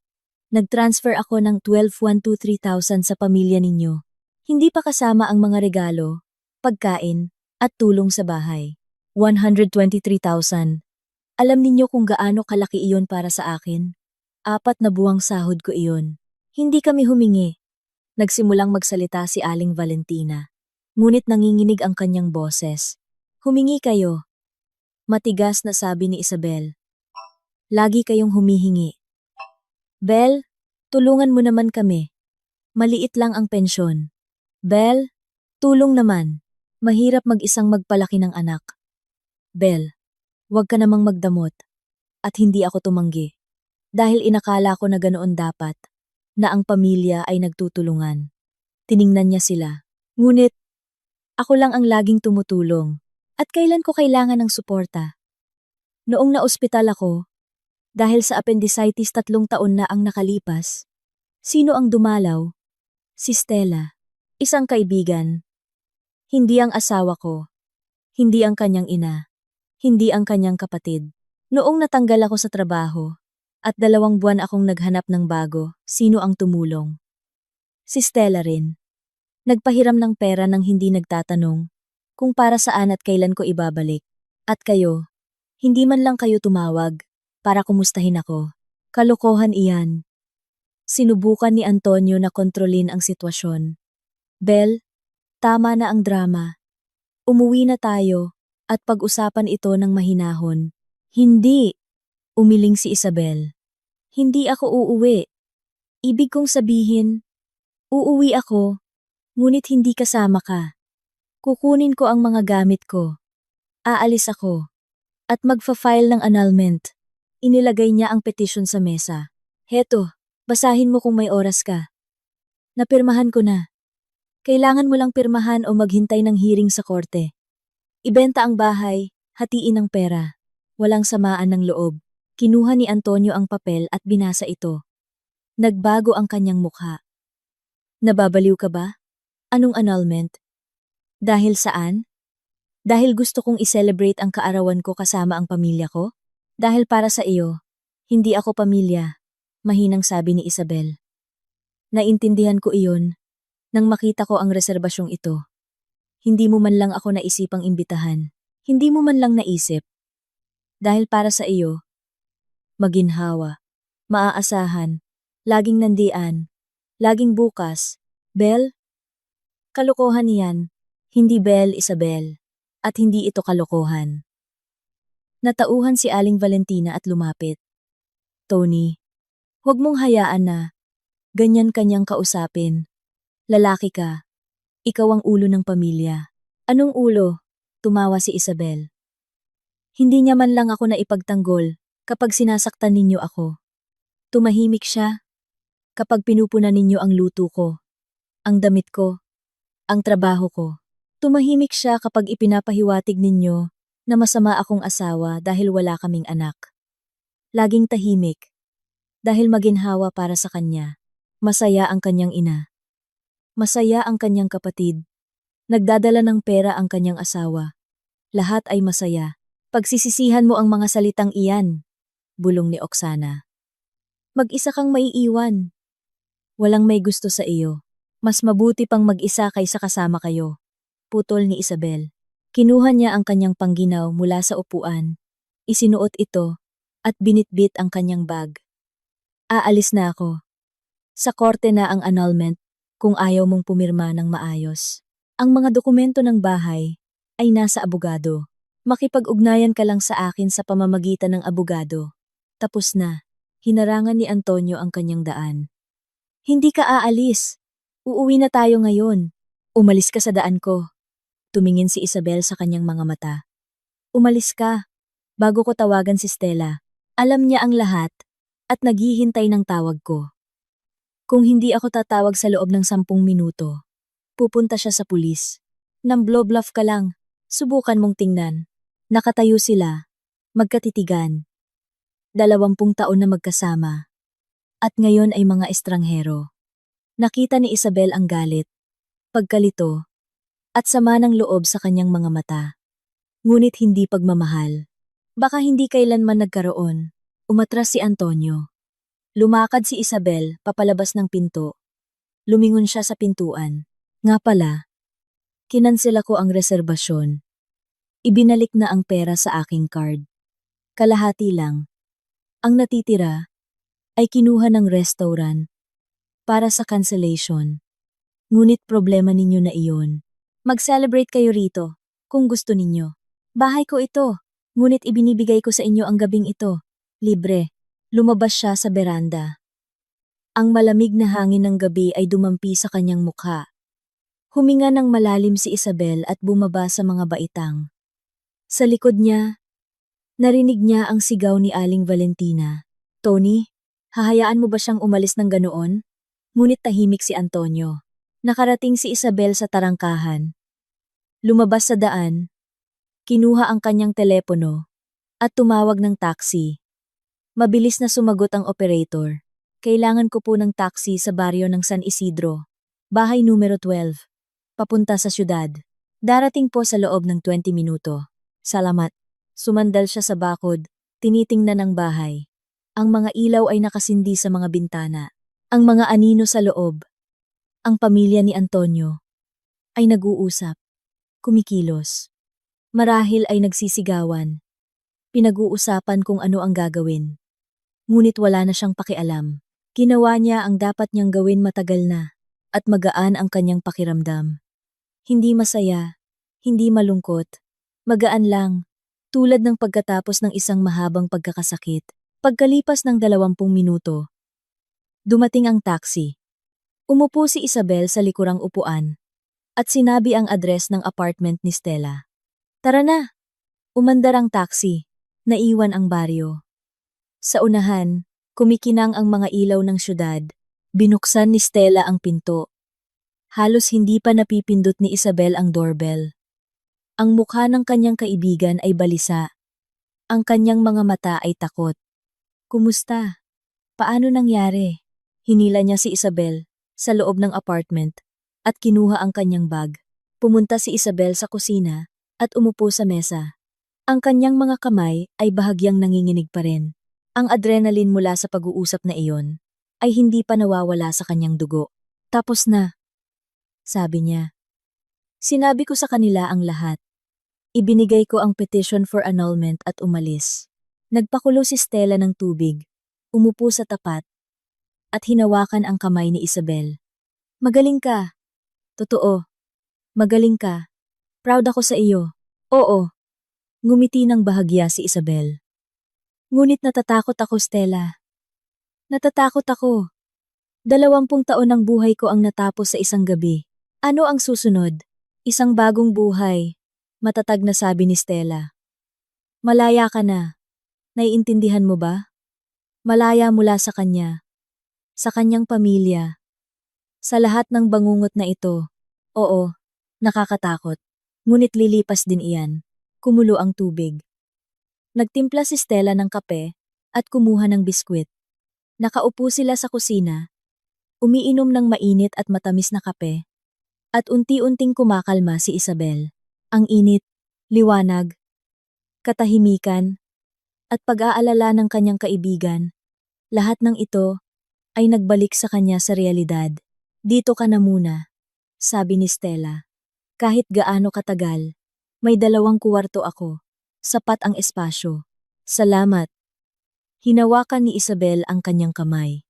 A: nag-transfer ako ng 12,123,000 sa pamilya ninyo. Hindi pa kasama ang mga regalo, pagkain, at tulong sa bahay. 123,000. Alam ninyo kung gaano kalaki iyon para sa akin? 4 na buwang sahod ko iyon. Hindi kami humingi. Nagsimulang magsalita si Aling Valentina. Ngunit nanginginig ang kanyang boses. Humingi kayo. Matigas na sabi ni Isabel. Lagi kayong humihingi. Bel, tulungan mo naman kami. Maliit lang ang pensyon. Bel, tulong naman. Mahirap mag-isang magpalaki ng anak. Bel, huwag ka namang magdamot. At hindi ako tumanggi. Dahil inakala ko na ganoon dapat, na ang pamilya ay nagtutulungan. Tiningnan niya sila. Ngunit, ako lang ang laging tumutulong. At kailan ko kailangan ng suporta? Noong naospital ako, dahil sa appendicitis 3 taon na ang nakalipas, sino ang dumalaw? Si Stella, isang kaibigan. Hindi ang asawa ko. Hindi ang kanyang ina. Hindi ang kanyang kapatid. Noong natanggal ako sa trabaho, at 2 buwan akong naghanap ng bago, sino ang tumulong? Si Stella rin. Nagpahiram ng pera nang hindi nagtatanong kung para saan at kailan ko ibabalik. At kayo, hindi man lang kayo tumawag para kumustahin ako. Kalokohan iyan. Sinubukan ni Antonio na kontrolin ang sitwasyon. Bel, tama na ang drama. Umuwi na tayo at pag-usapan ito ng mahinahon. Hindi, umiling si Isabel. Hindi ako uuwi. Ibig kong sabihin, uuwi ako, ngunit hindi kasama ka. Kukunin ko ang mga gamit ko. Aalis ako. At magfa-file ng annulment. Inilagay niya ang petisyon sa mesa. Heto, basahin mo kung may oras ka. Napirmahan ko na. Kailangan mo lang pirmahan o maghintay ng hearing sa korte. Ibenta ang bahay, hatiin ang pera. Walang samaan ng loob. Kinuha ni Antonio ang papel at binasa ito. Nagbago ang kanyang mukha. Nababaliw ka ba? Anong annulment? Dahil saan? Dahil gusto kong i-celebrate ang kaarawan ko kasama ang pamilya ko? Dahil para sa iyo, hindi ako pamilya, mahinang sabi ni Isabel. Naintindihan ko iyon nang makita ko ang reserbasyong ito. Hindi mo man lang ako naisipang imbitahan. Hindi mo man lang naisip. Dahil para sa iyo, maginhawa, maaasahan, laging nandian, laging bukas. Bel? Kalokohan yan. Hindi Bel, Isabel. At hindi ito kalokohan. Natauhan si Aling Valentina at lumapit. Tony, huwag mong hayaan na ganyan kanyang kausapin. Lalaki ka. Ikaw ang ulo ng pamilya. Anong ulo? Tumawa si Isabel. Hindi niya man lang ako naipagtanggol kapag sinasaktan ninyo ako. Tumahimik siya kapag pinupunan ninyo ang luto ko, ang damit ko, ang trabaho ko. Tumahimik siya kapag ipinapahiwatig ninyo na masama akong asawa dahil wala kaming anak. Laging tahimik. Dahil maginhawa para sa kanya. Masaya ang kanyang ina. Masaya ang kanyang kapatid. Nagdadala ng pera ang kanyang asawa. Lahat ay masaya. Pagsisisihan mo ang mga salitang iyan, bulong ni Oksana. Mag-isa kang maiiwan. Walang may gusto sa iyo. Mas mabuti pang mag-isa kaysa kasama kayo. Putol ni Isabel. Kinuha niya ang kanyang pangginaw mula sa upuan. Isinuot ito at binitbit ang kanyang bag. Aalis na ako. Sa korte na ang annulment kung ayaw mong pumirma ng maayos. Ang mga dokumento ng bahay ay nasa abogado. Makipag-ugnayan ka lang sa akin sa pamamagitan ng abogado. Tapos na. Hinarangan ni Antonio ang kanyang daan. Hindi ka aalis. Uuwi na tayo ngayon. Umalis ka sa daan ko. Tumingin si Isabel sa kanyang mga mata. Umalis ka. Bago ko tawagan si Stella. Alam niya ang lahat at naghihintay ng tawag ko. Kung hindi ako tatawag sa loob ng 10 minuto, pupunta siya sa pulis. Nang blow-bluff ka lang, subukan mong tingnan. Nakatayo sila, magkatitigan. 20 taon na magkasama. At ngayon ay mga estranghero. Nakita ni Isabel ang galit, pagkalito, at sama ng loob sa kanyang mga mata. Ngunit hindi pagmamahal. Baka hindi kailanman nagkaroon. Umatras si Antonio. Lumakad si Isabel papalabas ng pinto. Lumingon siya sa pintuan. Nga pala, kinansela ko ang reserbasyon. Ibinalik na ang pera sa aking card. Kalahati lang. Ang natitira ay kinuha ng restaurant para sa cancellation. Ngunit problema ninyo na iyon. Mag-celebrate kayo rito kung gusto ninyo. Bahay ko ito, ngunit ibinibigay ko sa inyo ang gabing ito. Libre. Lumabas siya sa beranda. Ang malamig na hangin ng gabi ay dumampi sa kanyang mukha. Huminga ng malalim si Isabel at bumaba sa mga baitang. Sa likod niya, narinig niya ang sigaw ni Aling Valentina. Tony, hahayaan mo ba siyang umalis ng ganoon? Ngunit tahimik si Antonio. Nakarating si Isabel sa tarangkahan. Lumabas sa daan, kinuha ang kanyang telepono, at tumawag ng taxi. Mabilis na sumagot ang operator. Kailangan ko po ng taxi sa baryo ng San Isidro. Bahay numero 12. Papunta sa syudad. Darating po sa loob ng 20 minuto. Salamat. Sumandal siya sa bakod, tinitingnan ang bahay. Ang mga ilaw ay nakasindi sa mga bintana. Ang mga anino sa loob. Ang pamilya ni Antonio ay nag-uusap. Kumikilos. Marahil ay nagsisigawan. Pinag-uusapan kung ano ang gagawin. Ngunit wala na siyang pakialam. Ginawa niya ang dapat niyang gawin matagal na, at magaan ang kanyang pakiramdam. Hindi masaya, hindi malungkot, magaan lang, tulad ng pagkatapos ng isang mahabang pagkakasakit. Pagkalipas ng 20 minuto, dumating ang taxi. Umupo si Isabel sa likurang upuan, at sinabi ang address ng apartment ni Stella. Tara na! Umandar ang taxi, naiwan ang baryo. Sa unahan, kumikinang ang mga ilaw ng syudad. Binuksan ni Stella ang pinto. Halos hindi pa napipindot ni Isabel ang doorbell. Ang mukha ng kanyang kaibigan ay balisa. Ang kanyang mga mata ay takot. Kumusta? Paano nangyari? Hinila niya si Isabel sa loob ng apartment at kinuha ang kanyang bag. Pumunta si Isabel sa kusina at umupo sa mesa. Ang kanyang mga kamay ay bahagyang nanginginig pa rin. Ang adrenaline mula sa pag-uusap na iyon ay hindi pa nawawala sa kanyang dugo. Tapos na, sabi niya. Sinabi ko sa kanila ang lahat. Ibinigay ko ang petition for annulment at umalis. Nagpakulo si Stella ng tubig, umupo sa tapat, at hinawakan ang kamay ni Isabel. Magaling ka. Totoo. Magaling ka. Proud ako sa iyo. Oo. Ngumiti ng bahagya si Isabel. Ngunit natatakot ako, Stella. Natatakot ako. 20 taon ng buhay ko ang natapos sa isang gabi. Ano ang susunod? Isang bagong buhay. Matatag na sabi ni Stella. Malaya ka na. Naiintindihan mo ba? Malaya mula sa kanya. Sa kanyang pamilya. Sa lahat ng bangungot na ito. Oo, nakakatakot. Ngunit lilipas din iyan. Kumulo ang tubig. Nagtimpla si Stella ng kape at kumuha ng biskwit. Nakaupo sila sa kusina, umiinom ng mainit at matamis na kape, at unti-unting kumakalma si Isabel. Ang init, liwanag, katahimikan, at pag-aalala ng kanyang kaibigan, lahat ng ito ay nagbalik sa kanya sa realidad. Dito ka na muna, sabi ni Stella. Kahit gaano katagal, may 2 kwarto ako. Sapat ang espasyo. Salamat. Hinawakan ni Isabel ang kanyang kamay.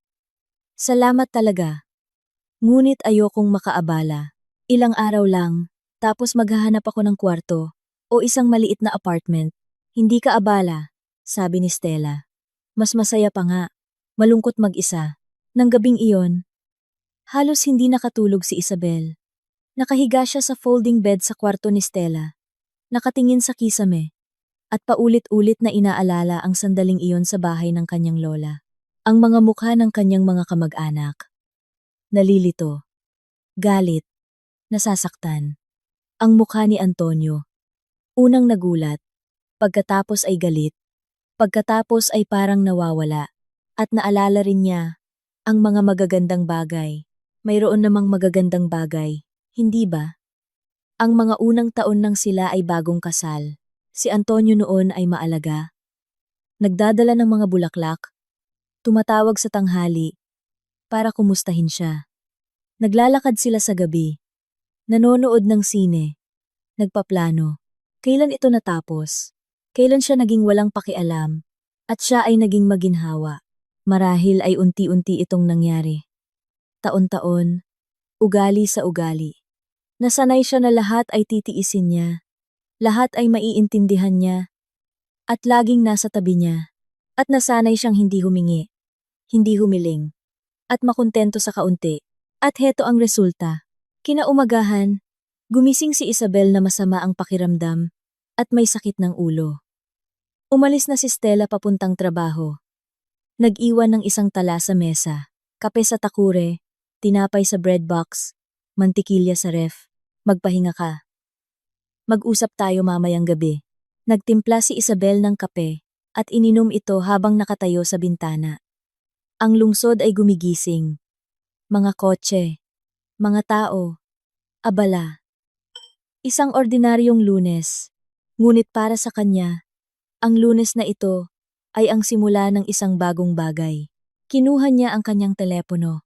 A: Salamat talaga. Ngunit ayokong makaabala. Ilang araw lang, tapos maghahanap ako ng kwarto o isang maliit na apartment. Hindi ka abala, sabi ni Stella. Mas masaya pa nga, malungkot mag-isa. Nang gabing iyon, halos hindi nakatulog si Isabel. Nakahiga siya sa folding bed sa kwarto ni Stella. Nakatingin sa kisame at paulit-ulit na inaalala ang sandaling iyon sa bahay ng kanyang lola. Ang mga mukha ng kanyang mga kamag-anak. Nalilito. Galit. Nasasaktan. Ang mukha ni Antonio. Unang nagulat. Pagkatapos ay galit. Pagkatapos ay parang nawawala. At naalala rin niya ang mga magagandang bagay. Mayroon namang magagandang bagay, hindi ba? Ang mga unang taon nang sila ay bagong kasal. Si Antonio noon ay maalaga. Nagdadala ng mga bulaklak. Tumatawag sa tanghali para kumustahin siya. Naglalakad sila sa gabi. Nanonood ng sine. Nagpaplano. Kailan ito natapos? Kailan siya naging walang pakialam? At siya ay naging maginhawa. Marahil ay unti-unti itong nangyari. Taon-taon, ugali sa ugali. Nasanay siya na lahat ay titiisin niya. Lahat ay maiintindihan niya. At laging nasa tabi niya. At nasanay siyang hindi humingi. Hindi humiling. At makontento sa kaunti. At heto ang resulta. Kinaumagahan, gumising si Isabel na masama ang pakiramdam at may sakit ng ulo. Umalis na si Stella papuntang trabaho. Nag-iwan ng isang tala sa mesa, kape sa takure, tinapay sa bread box, mantikilya sa ref. Magpahinga ka. Mag-usap tayo mamayang gabi. Nagtimpla si Isabel ng kape at ininom ito habang nakatayo sa bintana. Ang lungsod ay gumigising. Mga kotse, mga tao, abala. Isang ordinaryong Lunes. Ngunit para sa kanya, ang Lunes na ito ay ang simula ng isang bagong bagay. Kinuha niya ang kanyang telepono.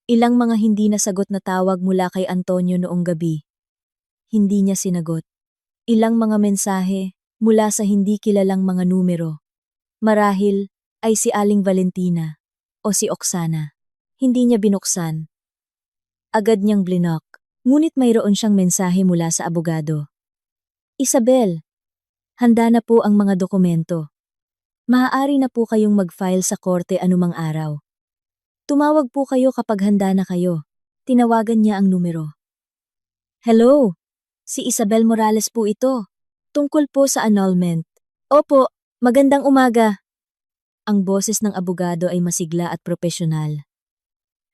A: Ilang mga hindi nasagot na tawag mula kay Antonio noong gabi. Hindi niya sinagot. Ilang mga mensahe mula sa hindi kilalang mga numero. Marahil ay si Aling Valentina o si Oksana. Hindi niya binuksan. Agad niyang blinok. Ngunit mayroon siyang mensahe mula sa abogado. Isabel, handa na po ang mga dokumento. Maaari na po kayong mag-file sa korte anumang araw. Tumawag po kayo kapag handa na kayo. Tinawagan niya ang numero. Hello, si Isabel Morales po ito. Tungkol po sa annulment. Opo, magandang umaga. Ang boses ng abogado ay masigla at propesyonal.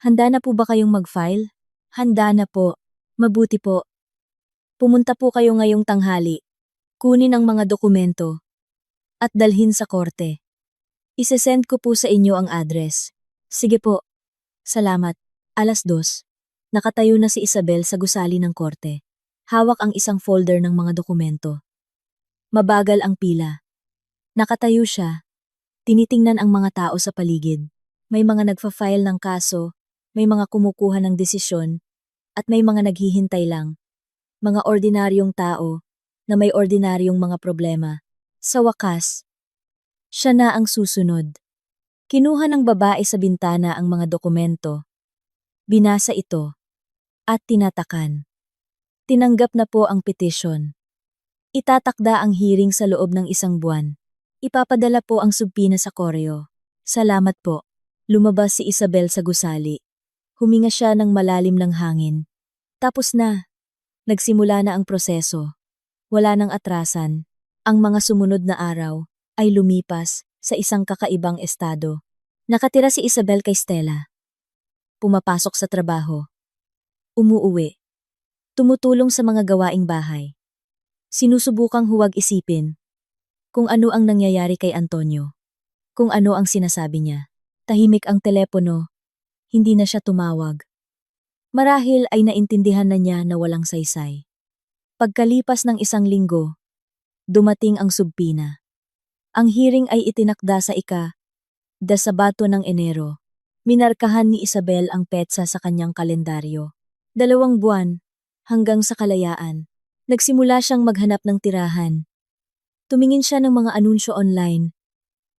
A: Handa na po ba kayong mag-file? Handa na po. Mabuti po. Pumunta po kayo ngayong tanghali. Kunin ang mga dokumento at dalhin sa korte. Isesend ko po sa inyo ang address. Sige po. Salamat. 2:00. Nakatayo na si Isabel sa gusali ng korte. Hawak ang isang folder ng mga dokumento. Mabagal ang pila. Nakatayo siya. Tinitingnan ang mga tao sa paligid. May mga nagfa-file ng kaso, may mga kumukuha ng desisyon, at may mga naghihintay lang. Mga ordinaryong tao na may ordinaryong mga problema. Sa wakas, siya na ang susunod. Kinuha ng babae sa bintana ang mga dokumento. Binasa ito at tinatakan. Tinanggap na po ang petisyon. Itatakda ang hearing sa loob ng 1 buwan. Ipapadala po ang subpina sa koreo. Salamat po. Lumabas si Isabel sa gusali. Huminga siya ng malalim ng hangin. Tapos na. Nagsimula na ang proseso. Wala nang atrasan. Ang mga sumunod na araw ay lumipas sa isang kakaibang estado. Nakatira si Isabel kay Stella. Pumapasok sa trabaho. Umuuwi. Tumutulong sa mga gawaing bahay. Sinusubukang huwag isipin kung ano ang nangyayari kay Antonio, kung ano ang sinasabi niya. Tahimik ang telepono, hindi na siya tumawag. Marahil ay naintindihan na niya na walang saysay. Pagkalipas ng 1 linggo, dumating ang subpina. Ang hearing ay itinakda sa Sabato ng Enero. Minarkahan ni Isabel ang petsa sa kanyang kalendaryo. 2 buwan, hanggang sa kalayaan. Nagsimula siyang maghanap ng tirahan. Tumingin siya ng mga anunsyo online.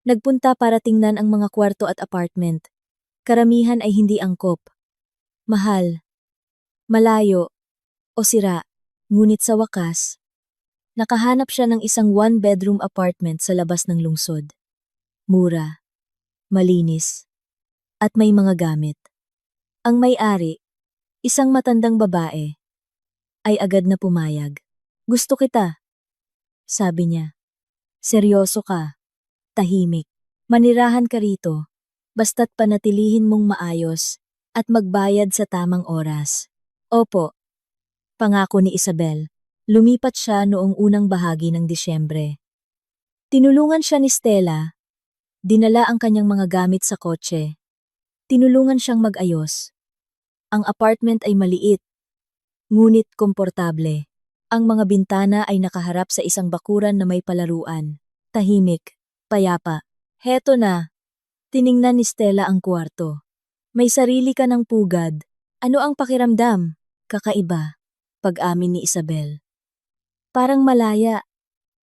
A: Nagpunta para tingnan ang mga kwarto at apartment. Karamihan ay hindi angkop. Mahal, malayo, o sira. Ngunit sa wakas, nakahanap siya ng isang 1-bedroom apartment sa labas ng lungsod. Mura, malinis, at may mga gamit. Ang may-ari, isang matandang babae, ay agad na pumayag. Gusto kita, sabi niya. Seryoso ka, tahimik. Manirahan ka rito, basta't panatilihin mong maayos at magbayad sa tamang oras. Opo, pangako ni Isabel. Lumipat siya noong unang bahagi ng Disyembre. Tinulungan siya ni Stella. Dinala ang kanyang mga gamit sa kotse. Tinulungan siyang mag-ayos. Ang apartment ay maliit, ngunit komportable. Ang mga bintana ay nakaharap sa isang bakuran na may palaruan. Tahimik, payapa. Heto na. Tiningnan ni Stella ang kwarto. May sarili ka ng pugad. Ano ang pakiramdam? Kakaiba. Pag-amin ni Isabel. Parang malaya,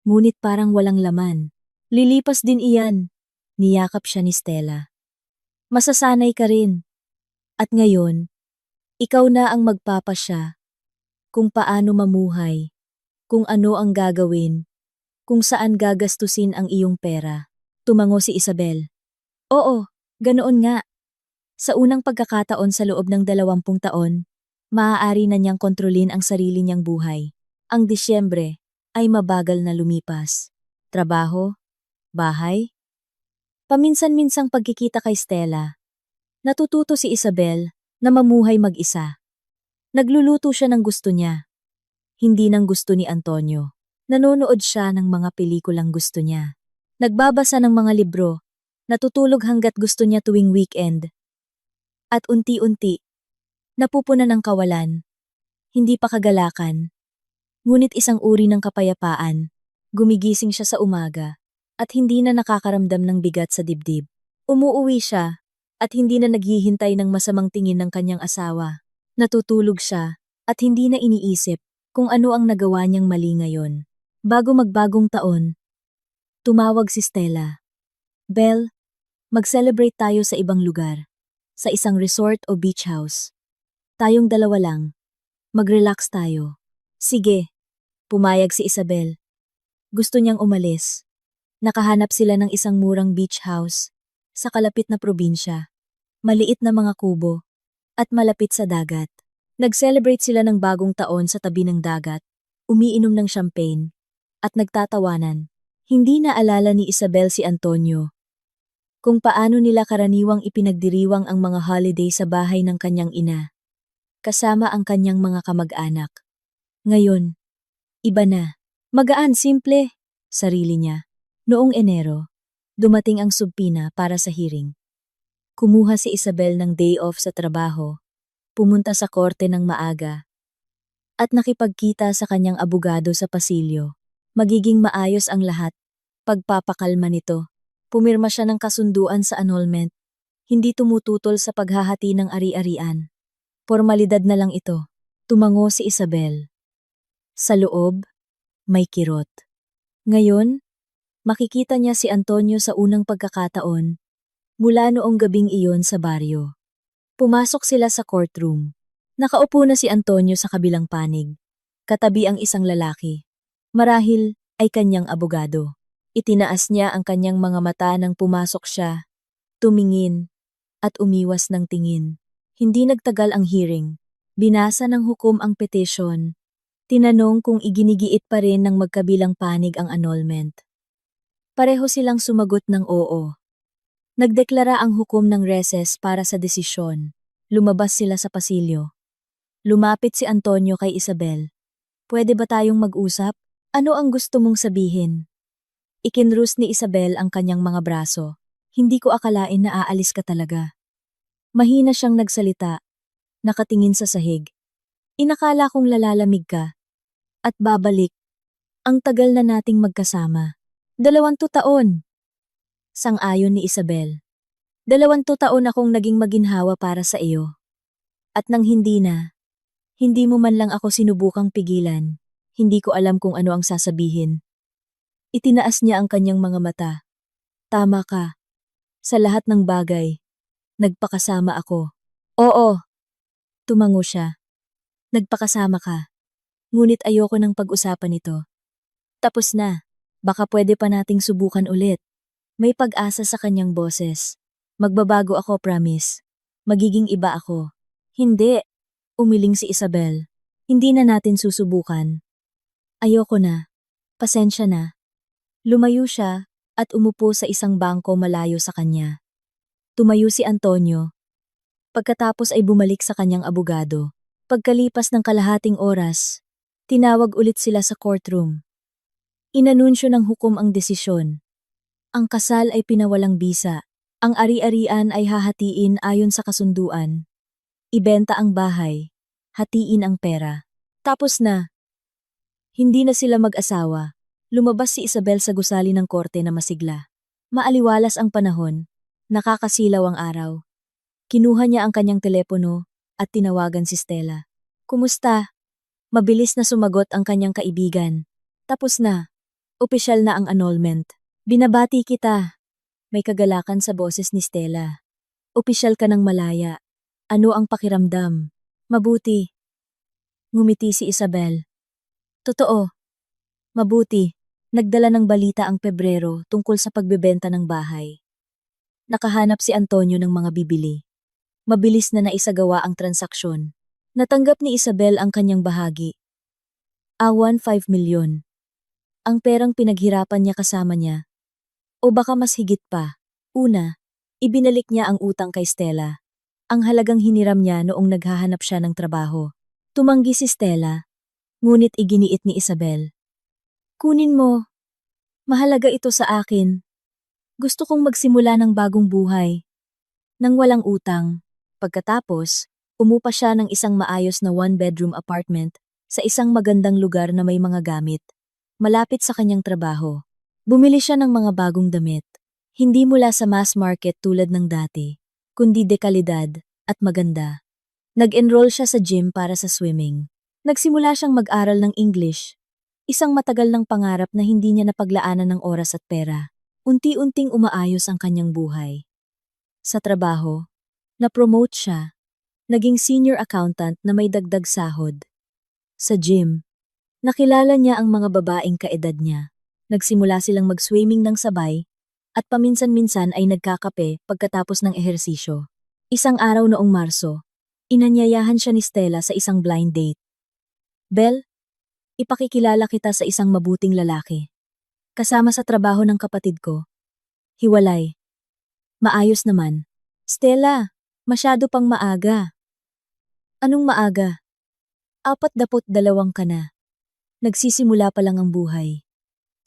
A: ngunit parang walang laman. Lilipas din iyan. Niyakap siya ni Stella. Masasanay ka rin. At ngayon, ikaw na ang magpapasya. Kung paano mamuhay, kung ano ang gagawin, kung saan gagastusin ang iyong pera. Tumango si Isabel. Oo, ganoon nga. Sa unang pagkakataon sa loob ng 20 taon, maaari na niyang kontrolin ang sarili niyang buhay. Ang Disyembre ay mabagal na lumipas. Trabaho, bahay. Paminsan-minsang pagkikita kay Stella. Natututo si Isabel na mamuhay mag-isa. Nagluluto siya ng gusto niya. Hindi ng gusto ni Antonio. Nanonood siya ng mga pelikulang gusto niya. Nagbabasa ng mga libro. Natutulog hanggat gusto niya tuwing weekend. At unti-unti, napupunan ng kawalan. Hindi pa kagalakan. Ngunit isang uri ng kapayapaan. Gumigising siya sa umaga at hindi na nakakaramdam ng bigat sa dibdib. Umuuwi siya at hindi na naghihintay ng masamang tingin ng kanyang asawa. Natutulog siya at hindi na iniisip kung ano ang nagawa niyang mali ngayon. Bago magbagong taon, tumawag si Stella. Belle, mag-celebrate tayo sa ibang lugar. Sa isang resort o beach house. Tayong dalawa lang. Mag-relax tayo. Sige, pumayag si Isabel. Gusto niyang umalis. Nakahanap sila ng isang murang beach house sa kalapit na probinsya. Maliit na mga kubo at malapit sa dagat. Nag-celebrate sila ng bagong taon sa tabi ng dagat, umiinom ng champagne, at nagtatawanan. Hindi na alala ni Isabel si Antonio kung paano nila karaniwang ipinagdiriwang ang mga holiday sa bahay ng kanyang ina, kasama ang kanyang mga kamag-anak. Ngayon, iba na. Magaan, simple, sarili niya. Noong Enero, dumating ang subpina para sa hearing. Kumuha si Isabel ng day off sa trabaho, pumunta sa korte ng maaga, at nakipagkita sa kanyang abogado sa pasilyo. Magiging maayos ang lahat, pagpapakalma nito. Pumirma siya ng kasunduan sa annulment, hindi tumututol sa paghahati ng ari-arian. Formalidad na lang ito. Tumango si Isabel. Sa loob, may kirot. Ngayon, makikita niya si Antonio sa unang pagkakataon, mula noong gabing iyon sa baryo. Pumasok sila sa courtroom. Nakaupo na si Antonio sa kabilang panig. Katabi ang isang lalaki. Marahil ay kanyang abogado. Itinaas niya ang kanyang mga mata nang pumasok siya, tumingin, at umiwas ng tingin. Hindi nagtagal ang hearing. Binasa ng hukom ang petisyon. Tinanong kung iginigiit pa rin ng magkabilang panig ang annulment. Pareho silang sumagot ng oo. Nagdeklara ang hukom ng recess para sa desisyon. Lumabas sila sa pasilyo. Lumapit si Antonio kay Isabel. Pwede ba tayong mag-usap? Ano ang gusto mong sabihin? Ikinrus ni Isabel ang kanyang mga braso. Hindi ko akalain na aalis ka talaga. Mahina siyang nagsalita, nakatingin sa sahig. Inakala kong lalalamig ka. At babalik. Ang tagal na nating magkasama. 20 taon. Sang-ayon ni Isabel. 20 taon akong naging maginhawa para sa iyo. At nang hindi na, hindi mo man lang ako sinubukang pigilan. Hindi ko alam kung ano ang sasabihin. Itinaas niya ang kanyang mga mata. Tama ka. Sa lahat ng bagay, nagpakasama ako. Oo. Tumango siya. Nagpakasama ka. Ngunit ayoko ng pag-usapan ito. Tapos na. Baka pwede pa nating subukan ulit. May pag-asa sa kanyang boses. Magbabago ako, promise. Magiging iba ako. Hindi. Umiling si Isabel. Hindi na natin susubukan. Ayoko na. Pasensya na. Lumayo siya at umupo sa isang bangko malayo sa kanya. Tumayo si Antonio. Pagkatapos ay bumalik sa kanyang abogado. Pagkalipas ng kalahating oras, tinawag ulit sila sa courtroom. Inanunsyo ng hukom ang desisyon. Ang kasal ay pinawalang bisa. Ang ari-arian ay hahatiin ayon sa kasunduan. Ibenta ang bahay. Hatiin ang pera. Tapos na. Hindi na sila mag-asawa. Lumabas si Isabel sa gusali ng korte na masigla. Maaliwalas ang panahon. Nakakasilaw ang araw. Kinuha niya ang kanyang telepono at tinawagan si Stella. Kumusta? Mabilis na sumagot ang kanyang kaibigan. Tapos na. Opisyal na ang annulment. Binabati kita. May kagalakan sa boses ni Stella. Opisyal ka ng malaya. Ano ang pakiramdam? Mabuti. Ngumiti si Isabel. Totoo. Mabuti. Nagdala ng balita ang Pebrero tungkol sa pagbebenta ng bahay. Nakahanap si Antonio ng mga bibili. Mabilis na naisagawa ang transaksyon. Natanggap ni Isabel ang kanyang bahagi. Awan 5 milyon. Ang perang pinaghirapan niya kasama niya. O baka mas higit pa. Una, ibinalik niya ang utang kay Stella. Ang halagang hiniram niya noong naghahanap siya ng trabaho. Tumanggi si Stella, ngunit iginiit ni Isabel. Kunin mo. Mahalaga ito sa akin. Gusto kong magsimula ng bagong buhay. Nang walang utang. Pagkatapos, umupa siya ng isang maayos na one-bedroom apartment sa isang magandang lugar na may mga gamit. Malapit sa kanyang trabaho. Bumili siya ng mga bagong damit. Hindi mula sa mass market tulad ng dati, kundi dekalidad at maganda. Nag-enroll siya sa gym para sa swimming. Nagsimula siyang mag-aral ng English. Isang matagal ng pangarap na hindi niya napaglaanan ng oras at pera. Unti-unting umaayos ang kanyang buhay. Sa trabaho, na-promote siya. Naging senior accountant na may dagdag sahod. Sa gym, nakilala niya ang mga babaeng kaedad niya. Nagsimula silang mag-swimming ng sabay at paminsan-minsan ay nagkakape pagkatapos ng ehersisyo. Isang araw noong Marso, inanyayahan siya ni Stella sa isang blind date. Bel, ipakikilala kita sa isang mabuting lalaki. Kasama sa trabaho ng kapatid ko. Hiwalay. Maayos naman. Stella, masyado pang maaga. Anong maaga? 42 ka na. Nagsisimula pa lang ang buhay.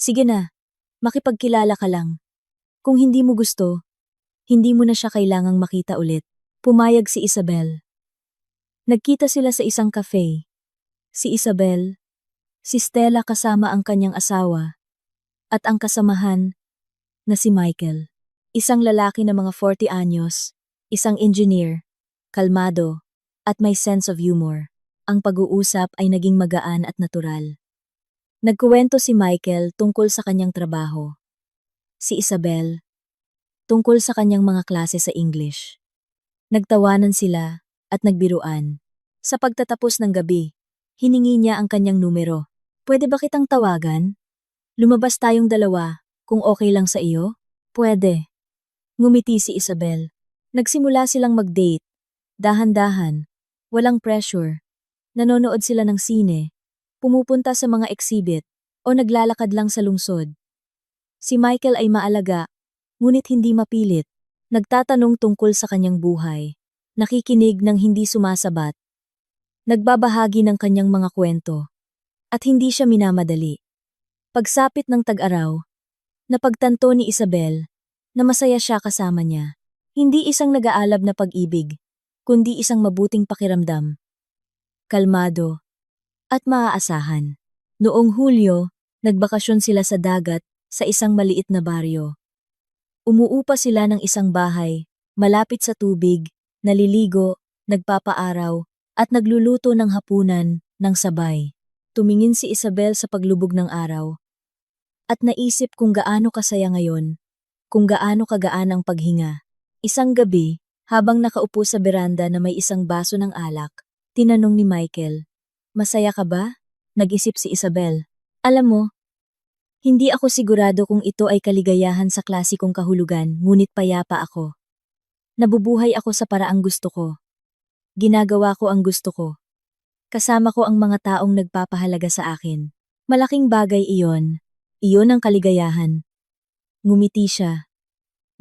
A: Sige na, makipagkilala ka lang. Kung hindi mo gusto, hindi mo na siya kailangang makita ulit. Pumayag si Isabel. Nagkita sila sa isang cafe. Si Isabel, si Stella kasama ang kanyang asawa, at ang kasamahan na si Michael. Isang lalaki na mga 40 anyos, isang engineer, kalmado, at may sense of humor. Ang pag-uusap ay naging magaan at natural. Nagkuwento si Michael tungkol sa kanyang trabaho. Si Isabel, tungkol sa kanyang mga klase sa English. Nagtawanan sila at nagbiruan. Sa pagtatapos ng gabi, hiningi niya ang kanyang numero. Pwede ba kitang tawagan? Lumabas tayong dalawa, kung okay lang sa iyo? Pwede. Ngumiti si Isabel. Nagsimula silang mag-date. Dahan-dahan. Walang pressure. Nanonood sila ng sine. Pumupunta sa mga exhibit o naglalakad lang sa lungsod. Si Michael ay maalaga, ngunit hindi mapilit. Nagtatanong tungkol sa kanyang buhay. Nakikinig ng hindi sumasabat. Nagbabahagi ng kanyang mga kwento. At hindi siya minamadali. Pagsapit ng tag-araw, napagtanto ni Isabel na masaya siya kasama niya. Hindi isang nag-aalab na pag-ibig, kundi isang mabuting pakiramdam, kalmado, at maaasahan. Noong Hulyo, nagbakasyon sila sa dagat sa isang maliit na baryo. Umuupa sila ng isang bahay, malapit sa tubig, naliligo, nagpapaaraw, at nagluluto ng hapunan ng sabay. Tumingin si Isabel sa paglubog ng araw, at naisip kung gaano kasaya ngayon, kung gaano kagaan ang paghinga. Isang gabi, habang nakaupo sa beranda na may isang baso ng alak, tinanong ni Michael, "Masaya ka ba?" Nag-isip si Isabel. "Alam mo, hindi ako sigurado kung ito ay kaligayahan sa klasikong kahulugan, ngunit payapa ako. Nabubuhay ako sa paraang gusto ko. Ginagawa ko ang gusto ko. Kasama ko ang mga taong nagpapahalaga sa akin. Malaking bagay iyon. Iyon ang kaligayahan." Ngumiti siya.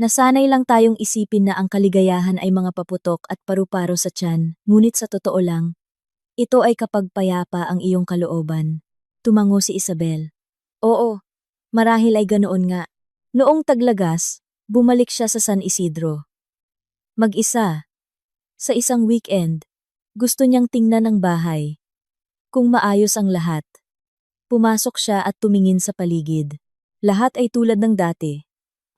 A: Nasanay lang tayong isipin na ang kaligayahan ay mga paputok at paru-paro sa tiyan, ngunit sa totoo lang, ito ay kapag payapa ang iyong kalooban. Tumango si Isabel. Oo, marahil ay ganoon nga. Noong taglagas, bumalik siya sa San Isidro. Mag-isa. Sa isang weekend, gusto niyang tingnan ang bahay. Kung maayos ang lahat. Pumasok siya at tumingin sa paligid. Lahat ay tulad ng dati.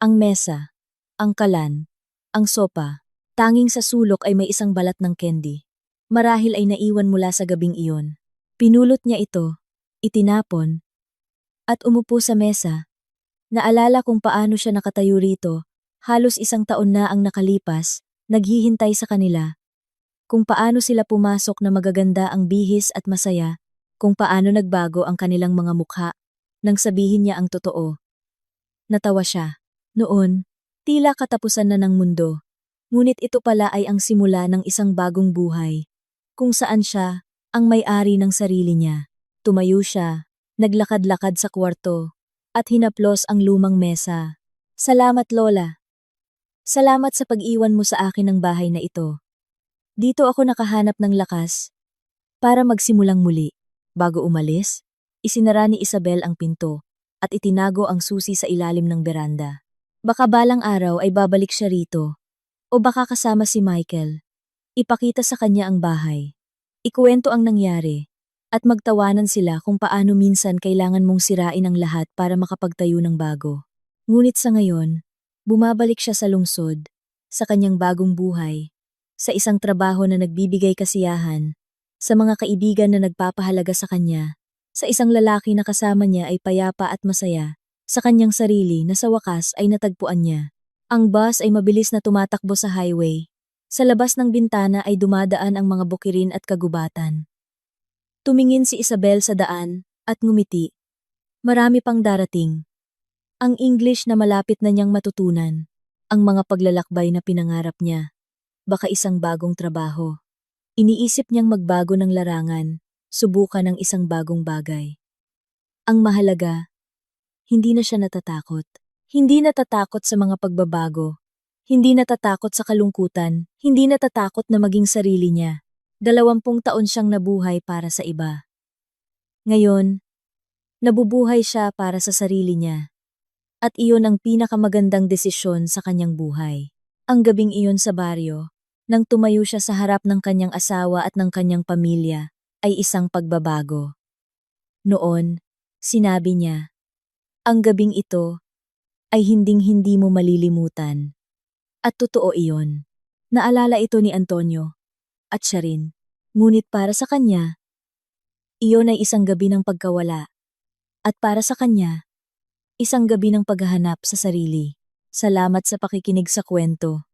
A: Ang mesa, ang kalan, ang sopa. Tanging sa sulok ay may isang balat ng candy. Marahil ay naiwan mula sa gabing iyon. Pinulot niya ito, itinapon, at umupo sa mesa. Naalala kung paano siya nakatayo rito, halos 1 taon na ang nakalipas, naghihintay sa kanila. Kung paano sila pumasok na magaganda ang bihis at masaya, kung paano nagbago ang kanilang mga mukha, nang sabihin niya ang totoo. Natawa siya. Noon, tila katapusan na ng mundo. Ngunit ito pala ay ang simula ng isang bagong buhay, kung saan siya ang may-ari ng sarili niya. Tumayo siya, naglakad-lakad sa kwarto, at hinaplos ang lumang mesa. "Salamat, Lola. Salamat sa pag-iwan mo sa akin ng bahay na ito. Dito ako nakahanap ng lakas para magsimulang muli." Bago umalis, isinara ni Isabel ang pinto at itinago ang susi sa ilalim ng beranda. Baka balang araw ay babalik siya rito, o baka kasama si Michael. Ipakita sa kanya ang bahay. Ikuwento ang nangyari, at magtawanan sila kung paano minsan kailangan mong sirain ang lahat para makapagtayo ng bago. Ngunit sa ngayon, bumabalik siya sa lungsod, sa kanyang bagong buhay, sa isang trabaho na nagbibigay kasiyahan, sa mga kaibigan na nagpapahalaga sa kanya, sa isang lalaki na kasama niya ay payapa at masaya, sa kanyang sarili na sa wakas ay natagpuan niya. Ang bus ay mabilis na tumatakbo sa highway. Sa labas ng bintana ay dumadaan ang mga bukirin at kagubatan. Tumingin si Isabel sa daan at ngumiti. Marami pang darating. Ang English na malapit na niyang matutunan. Ang mga paglalakbay na pinangarap niya. Baka isang bagong trabaho. Iniisip niyang magbago ng larangan, subukan ng isang bagong bagay. Ang mahalaga, hindi na siya natatakot. Hindi natatakot sa mga pagbabago. Hindi natatakot sa kalungkutan. Hindi natatakot na maging sarili niya. 20 taon siyang nabuhay para sa iba. Ngayon, nabubuhay siya para sa sarili niya. At iyon ang pinakamagandang desisyon sa kanyang buhay. Ang gabing iyon sa baryo, nang tumayo siya sa harap ng kanyang asawa at ng kanyang pamilya, ay isang pagbabago. Noon, sinabi niya, ang gabing ito ay hinding-hindi mo malilimutan. At totoo iyon. Naalala ito ni Antonio. At siya rin. Ngunit para sa kanya, iyon ay isang gabi ng pagkawala. At para sa kanya, isang gabi ng paghahanap sa sarili. Salamat sa pakikinig sa kwento.